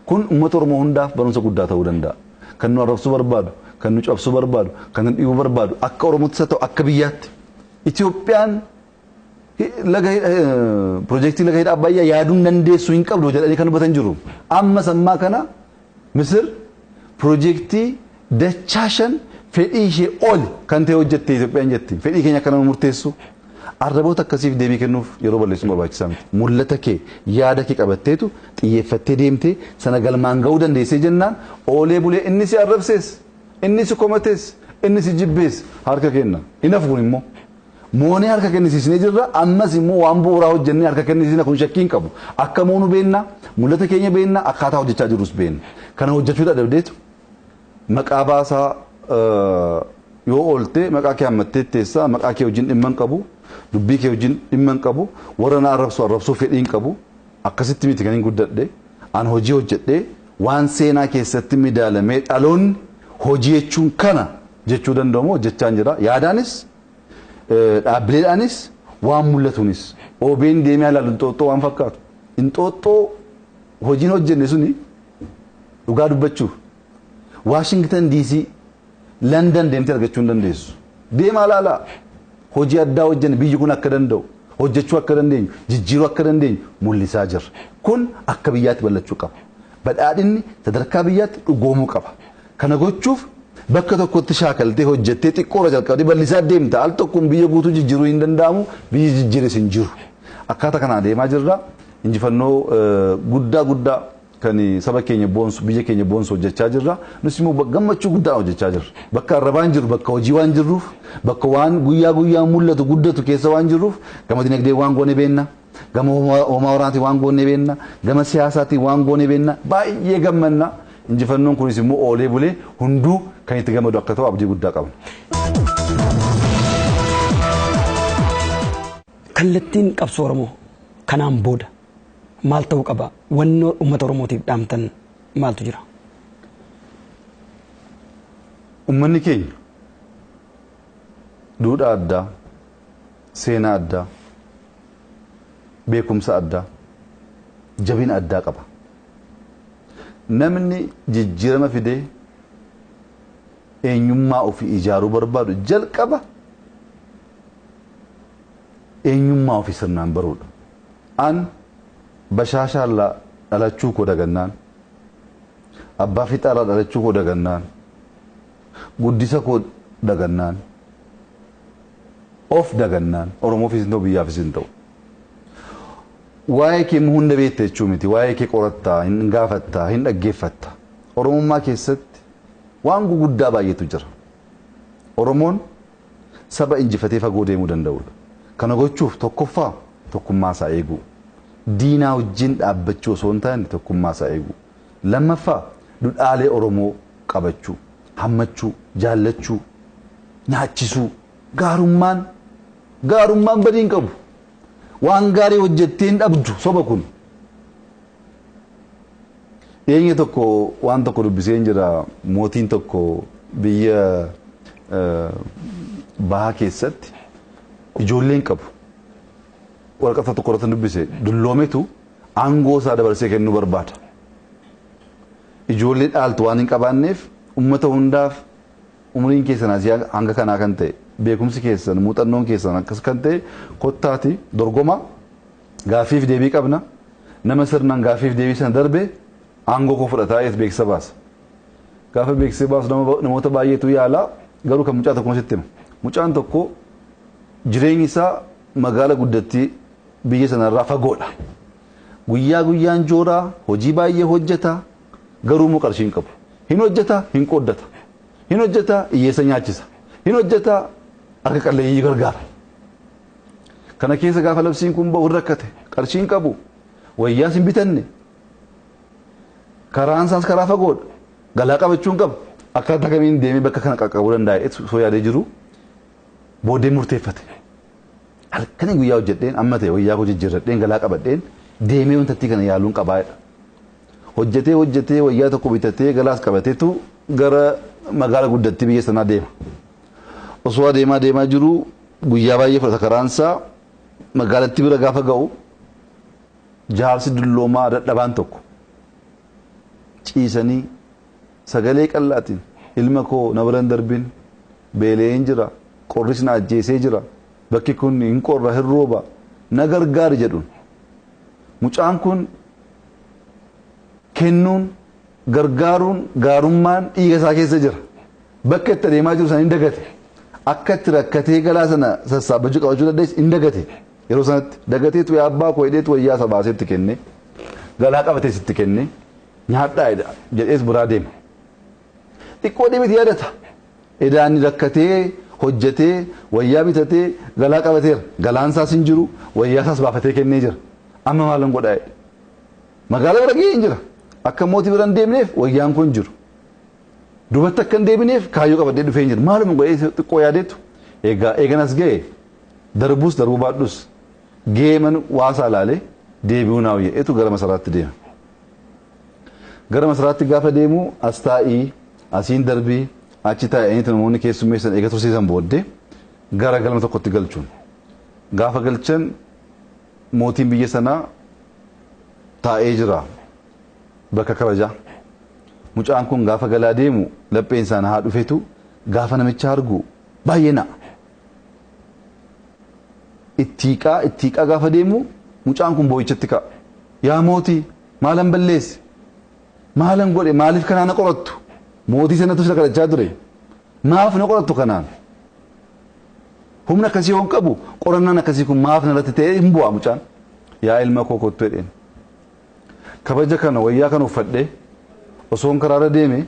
kun uummata Oromoo hundaaf barumsa guddaa ta'uu danda'a kan nu arrabsuu barbaadu kan nu cabsuu barbaadu kan nu dhiibuu barbaadu akka Oromootti ta'u akka biyyaatti Itoophiyaan piroojeektii laga hidha Abbayyaa yaaduun dandeessu hin qabdu jedhanii kan dubbatan jiru amma sammaa kana Misir piroojeektii dachaa 5 fedhii ishee ol kan ta'e hojjette Itoophiyaan jetti fedhii keenya akka nama murteessu arraboota akkasiif deebii kennuuf yeroo balleessuun barbaachisaa miti mul'ata kee yaada kee qabatteetu xiyyeeffattee deemtee sana galmaan ga'uu dandeessee jennaan oolee bulee inni si arrabsees inni si komatees inni si jibbees harka kenna inaaf kun immoo moonee harka kennisiisnee jirra ammas immoo waan bu'uuraa hojjennee harka kennisiisna kun shakkii hin qabu akka moonu beenna mul'ata keenya beenna akkaataa hojjechaa jirus beenna kana hojjechuudha dhabdeetu maqaa baasaa yoo oolte maqaa kee hammattee teessaa maqaa kee wajjin dhimma hin qabu dubbii kee wajjin dhimma hin qabu warra na arrabsuu fedhii hin qabu akkasitti miti kan hin guddadhe an hojii hojjedhe waan seenaa keessatti midaalamee dhaloonni hojii jechuun kana jechuu danda'u hojjechaa jira yaadaanis dhaabbileedhaanis waan mul'atuunis OBN deemee ilaalu inxooxxoo waan fakkaatu inxooxxoo hojiin hojjenne suni dhugaa dubbachuuf Washington DC London deemtee argachuu hin dandeessu deemaa ilaalaa hojii addaa hojjenne biyyi kun akka danda'u hojjechuu akka dandeenyu jijjiiruu akka dandeenyu mul'isaa jirra kun akka biyyaatti bal'achuu qaba badhaadhinni sadarkaa biyyaatti dhugoomuu qaba kana gochuuf bakka tokkotti shaakaltee hojjettee xiqqoora jalqabdee bal'isaa deemta al tokkoon biyya guutuu jijjiiruu hin danda'amu biyyi jijjiires hin jiru akkaataa kanaan deemaa jirra injifannoo guddaa kan saba keenya boonsu biyya keenya boonsu hojjechaa jirra nus immoo gammachuu guddaa hojjechaa jirra bakka arrabaan jiru bakka hojii waan jirruuf bakka waan guyyaa mul'atu guddatu keessa waan jirruuf gama dinagdee waan goone beenna gama homaa waraanaatiin waan goone beenna gama siyaasaatiin waan goone beenna baay'ee gammanna injifannoon kunis immoo oolee bulee hunduu kan itti gammadu akka ta'u abdii guddaa qabna. Kallattiin qabsoo Oromoo kanaan booda maal ta'uu qaba wanni uummata Oromootiif dhaamtan maaltu jira? Uummanni keenya duudhaa addaa seenaa addaa beekumsa addaa jabina addaa qaba namni jijjiirama fidee eenyummaa ofii ijaaruu barbaadu jalqaba eenyummaa ofii sirnaan baruudha an bashaashaallaa dhalachuu koo dagannaan abbaa fixaarraa dhalachuu koo dagannaan guddisa koo dagannaan of dagannaan Oromoofis hin ta'u biyyaafis hin ta'u waa'ee kee hunda beekta jechuu miti waa'ee kee qorattaa hin gaafattaa hin dhaggeeffattaa Oromummaa keessatti waan guguddaa baay'eetu jira Oromoon saba injifatee fagoo deemuu danda'udha kana gochuuf tokkoffaa tokkummaa isaa eeguu diinaa wajjin dhaabbachuu osoo hin taane tokkummaa isaa eeguu lammaffaa duudhaalee Oromoo qabachuu hammachuu jaallachuu nyaachisuu gaarummaan badiin qabu waan gaarii hojjettee hin dhabdu soba kun dhiyeenya tokko waan tokko dubbisee jira mootiin tokko biyya bahaa keessatti ijoolleen qabu waraqata tokko irratti dubbise dulloometu aangoo isaa dabarsee kennuu barbaada ijoollee dhaaltu waan hin qabaanneef ummata hundaaf umriin keessan asii hanga kanaa kan ta'e beekumsi keessan muuxannoon keessan akkas kan ta'e kottaati dorgoma gaafiif deebii qabna nama sirnaan gaafiif deebii sana darbe aangoo koo fudhataa ees beeksisa baasa gaafa beeksisa baasu namoota baay'eetu yaala garuu kan mucaa tokko sitti hima mucaan tokko jireenyi isaa magaala guddattii biyya sanarraa fagoodha guyyaan jooraa hojii baay'ee hojjeta garuu immoo qarshii hin qabu hin hojjeta hin qooddata hin hojjeta hiyyeessa nyaachisa hin hojjeta akka qalleeyyii gargaara kana keessa gaafa labsiin kun ba'u rakkate qarshii hin qabu wayyaas hin bitanne karaan isaas karaa fagoodha galaa qabachuu hin qabu akkaataa kamiin deemee bakka kana qaqqabuu danda'a soo yaadee jiru booddee murteeffate halkanii guyyaa hojjedheen amma ta'e wayyaa koo jijjiirradheen galaa qabadheen deemee wantattii kana yaaluun qabaadha hojjetee wayyaa tokko bitatee galaas qabateetu gara magaala guddattii biyya sanaa deema osoo deemaa jiru guyyaa baay'ee fudhata karaansaa magaalattii bira gaafa ga'u jaarsi dulloomaa dadhabaan tokko ciisanii sagalee qallaatiin ilma koo na biran darbin beeleen jira qorris na ajjeesee jira bakki kun hin qorra hin rooba na gargaari jedhuun mucaan kun kennuun gargaaruun gaarummaan dhiiga isaa keessa jira bakka itti adeemaa jiru sana hin dagate akka itti rakkatee galaa sana sassaabachuu qabachuu dandeessu hin dagate yeroo sanatti dagateetu yaa abbaa koo hidheetu wayyaa isa baaseetti kenne galaa qabatee sitti kenne nyaadhaa jedhees biraa deema xiqqoo dhibiti yaadata edaanni rakkatee hojjetee wayyaa bitatee galaa qabateera galaan isaas hin jiru wayyaa isaas baafatee kennee jira amma maalan godhaa magaalaa bira ga'ee hin jira akka mootii bira hin deemneef wayyaan kun jiru dubatti akka hin deebineef kaayyoo qabadhee dhufee hin jiru maaluma godhee xiqqoo yaadeetu eeganas ga'e darbuus darbuu baadhus geeman waasaa laalee deebi'uu naa jedheetu gara masaraatti deema gara masaraatti gaafa deemu as taa'ii asiin darbii achi taa'anii namoonni keessummeessan eega tursiisan booddee gara galma tokkotti galchuun gaafa galchan mootiin biyya sanaa taa'ee jira bakka kabajaa. Mucaan kun gaafa galaa deemu lapheen isaa haa dhufetu gaafa namicha argu baay'ee na'a. Ittiiqaa gaafa deemu mucaan kun boo'ichatti ka'a. Yaa mootii maalan balleessi? Maalan godhe? Maaliif kanaan na qorattu? Mootii sanatu isa kadhachaa ture. Maaf na qorattu kanaan? Humna akkasii hoon qabu qorannaan akkasii kun maaf narratti ta'ee hin bu'aa mucaan. Yaa ilma koo kottu jedheen. Kabaja kana wayyaa kana uffadhee osoon karaarra deeme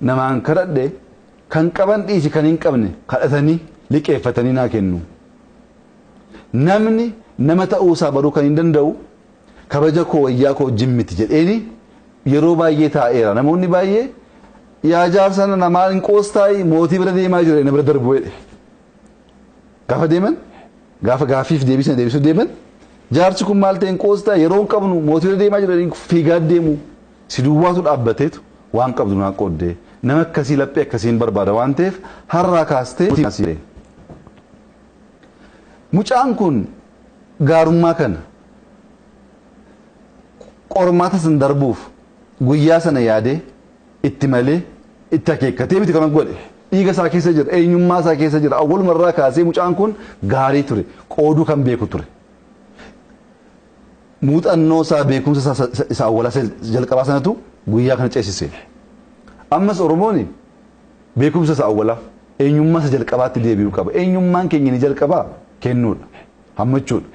namaan kadhadhe kan qaban dhiisi kan hin qabne kadhatanii liqeeffatanii naa kennu. Namni nama ta'uusaa baruu kan hin danda'u kabaja koo wayyaa koo jimmiti jedheeni yeroo baay'ee taa'eera. Namoonni baay'ee yaa jaarsa namaa hin qoostaayi mootii bira deemaa jira na bira darbu jedhe. Gaafa deeman gaafa gaafiif deebisanii deebisuu deeman jaarsi kun maal ta'een qoostaa yeroo hin qabnu mootii bira deemaa jira fiigaa deemu si duwwaatu dhaabbateetu waan qabdu naa qooddee nama akkasii laphee akkasiin barbaada waan ta'eef har'aa kaastee. Mucaan kun gaarummaa kana qormaata san darbuuf guyyaa sana yaadee itti malee itti akeekkatee miti kan godhe dhiiga isaa keessa jira eenyummaa isaa keessa jira awwalumarraa kaasee mucaan kun gaarii ture qooduu kan beeku ture. Muuxannoo isaa beekumsa isaa awwalaa jalqabaa sanatu guyyaa kana ceesise. Ammas Oromoon beekumsa isaa awwalaa eenyummaa isa jalqabaatti deebi'uu qaba. Eenyummaan keenya ni jalqabaa kennuudha, hammachuudha,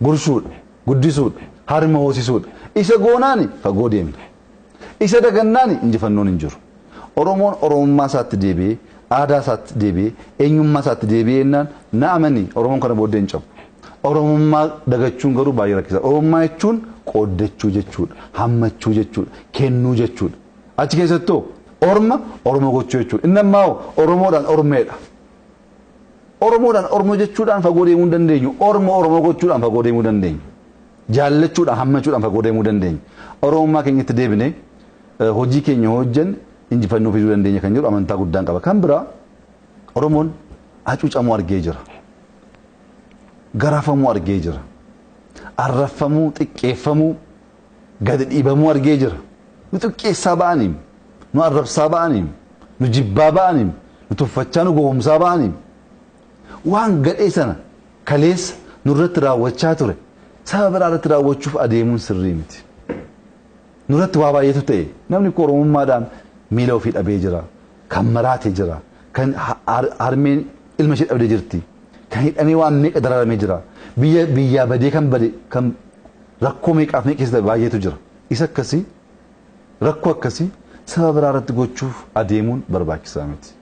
gurshuudha, guddisuudha, harma hoosisuudha. Isa goonaani fagoo deemna. Isa dagannaani injifannoon hin jiru. Oromoon Oromummaa isaatti deebi'ee, aadaa isaatti deebi'ee, eenyummaa isaatti deebi'ee jennaan na amanii Oromoon kana booddee hin cabu. Oromummaa dagachuun garuu baay'ee rakkisaa. Oromummaa jechuun qooddachuu jechuudha, hammachuu jechuudha, kennuu jechuudha. Achi keessattoo orma Oromoo gochuu jechuudha. Inni ammaa Oromoodhaan Ormeedha. Oromoodhaan Oromoo jechuudhaan fagoo deemuu hin dandeenyu. Oromoo gochuudhaan fagoo deemuu dandeenya. Jaallachuudhaan hammachuudhaan fagoo deemuu dandeenya. Oromummaa keenyatti deebinee hojii keenya hojjan injifannoo fiduu dandeenya kan jedhu amantaa guddaan qaba. Kan biraa Oromoon hacuucamuu argee jira. Garafamuu argee jira. Arrafamuu, xiqqeeffamuu, gadi dhiibamuu argee jira. Nu xiqqeessaa ba'aniim, nu arrabsaa ba'aniim, nu jibbaa ba'aniim, nu tuffachaa nu gowwomsaa ba'aniim. Waan gadhee sana kaleessa nurratti raawwachaa ture saba biraa irratti raawwachuuf adeemuun sirrii miti. Nurratti waa baay'eetu ta'e namni koo Oromummaadhaan miila ofii dhabee jira, kan maraatee jira, kan harmeen ilma ishee dhabdee jirti, kan hidhamee waan meeqa dararamee jira, biyyaa badee kan rakkoo meeqaaf meeqa keessa baay'eetu jira. Isa akkasii rakkoo akkasii saba biraa irratti gochuuf adeemuun barbaachisaa miti.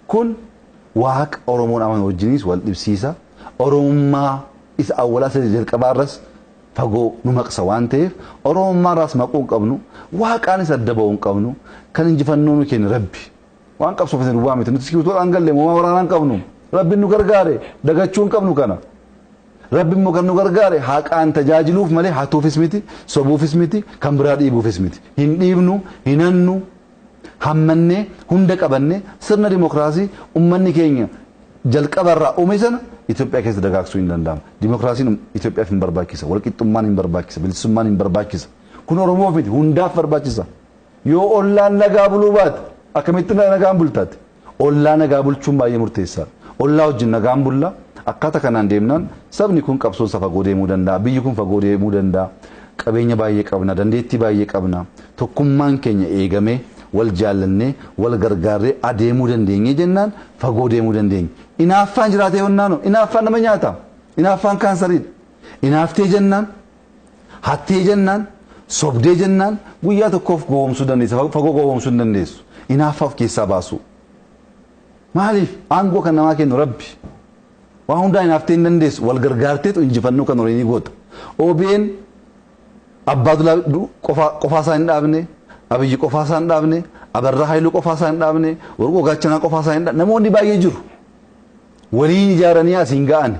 Kun Waaqa Oromoon aman wajjinis wal dhibsiisa. Oromummaa isa awwalaa isa jalqabaarras fagoo nu maqsa waan ta'eef Oromummaarraas maquu hin qabnu, Waaqaanis adda ba'uu hin qabnu. Kan injifannoo nu kennu Rabbi. Waan qabsoof isin duwwaa miti. Nuti sibiitoodhaan galle moomaa waraanaa hin qabnu. Rabbi nu gargaare dagachuu hin qabnu kana. Rabbi immoo kan nu gargaare haqaan tajaajiluuf malee hatuufis miti, sobuufis miti, kan biraa dhiibuufis miti. Hin dhiibnu, hin hannu. Hammannee hunda qabannee sirna dimokiraasii ummanni keenya jalqabarraa uume sana Itoophiyaa keessa dagaagsuu hin danda'amu. Dimokiraasiin Itoophiyaaf hin barbaachisa, walqixxummaan hin barbaachisa, bilisummaan hin barbaachisa. Kun Oromoof miti hundaaf barbaachisa. Yoo ollaan nagaa buluu baate akkamitti nagaan bultaate? Ollaa nagaa bulchuun baay'ee murteessaadha. Ollaa wajjin nagaan bulla akkaataa kanaan deemnaan sabni kun qabsoon fagoo deemuu danda'a, biyyi kun fagoo deemuu danda'a. Qabeenya baay'ee qabna, dandeettii baay'ee qabna. Tokkummaan keenya eegamee wal jaallannee wal gargaarree adeemuu dandeenye jennaan fagoo deemuu dandeenya. Inaaffaan jiraatee honnaano inaaffaan nama nyaata. Inaaffaan kaansariidha. Inaaftee jennaan hattee jennaan sobdee jennaan guyyaa tokkoof gowwoomsuu dandeessa fagoo gowwoomsuu hin dandeessu. Inaaffaaf keessaa baasu. Maaliif aangoo kan namaa kennu Rabbi. Waan hundaa inaaftee hin dandeessu wal gargaarteetu injifannoo kan horii ni goota. OBN Abbaadulaa qofaasaa hin dhaabne. Abiyyi qofaasaa hin dhaabne, Abarraa Haayiluu qofaasaa hin dhaabne, Warqoo Gaachanaa qofaasaa hin dhaabne. Namoonni baay'ee jiru. Waliin ijaaranii asiin ga'an.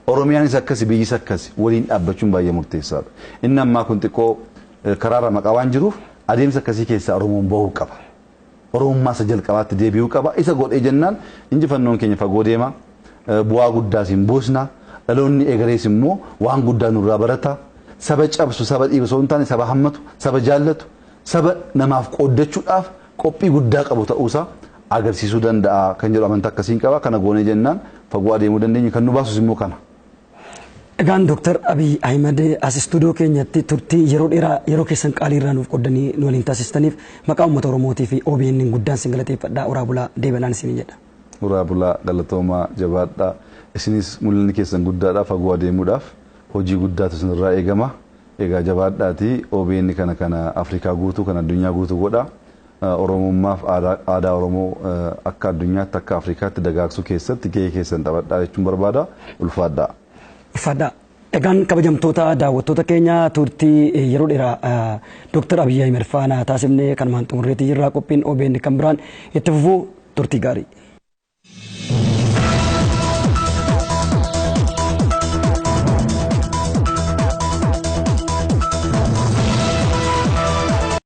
Oromiyaanis akkasi biyyis akkasi waliin dhaabbachuun baay'ee murteessaadha. Inni ammaa kun xiqqoo karaarra maqaa waan jiruuf adeemsa akkasii keessaa Oromoon bahuu qaba. Oromummaa isa jalqabaatti deebi'uu qaba. Isa godhee jennaan injifannoon keenya fagoo deema. Bu'aa guddaas hin buusna. dhaloonni egerees immoo waan guddaa nurraa barata. Saba cabsu, saba dhiibu osoo hin taane saba hammatu, saba jaallatu, saba namaaf qooddachuudhaaf qophii guddaa qabu ta'uusaa agarsiisuu danda'a kan jedhu amantaa akkasiin qaba. Kana goonee jennaan fagoo adeemuu dandeenya. Kan nu baasus immoo kana. Egaan Dr. Abiy Ahmed as istuudiyoo keenyatti turtii yeroo dheeraa yeroo keessan qaalii irraa nuuf qoddanii nu waliin taasistaniif maqaa uummata Oromootii fi OBN guddaan sin galateeffadhaa. Uraa bulaa deebanaan isin jedha. Uraa bulaa galatoomaa jabaadhaa. Isinis mul'anni keessan guddaadhaa fagoo adeemuudhaaf hojii guddaatu isinirraa eegama. Egaa jabaadhaati OBN kana Afrikaa guutuu kan addunyaa guutuu godha. Oromummaaf aadaa Oromoo akka addunyaatti akka Afrikaatti dagaagsuu keessatti gahee keessan taphadhaa jechuun barbaada. Ulfaadhaa. Ulfaadhaa. Egaan kabajamtoota daawwattoota keenya turtii yeroo dheeraa Dr. Abiy Ahmed faana taasifnee kanumaan xumurreetii jirraa. Qophiin OBN kan biraan itti fufuu turtii gaarii.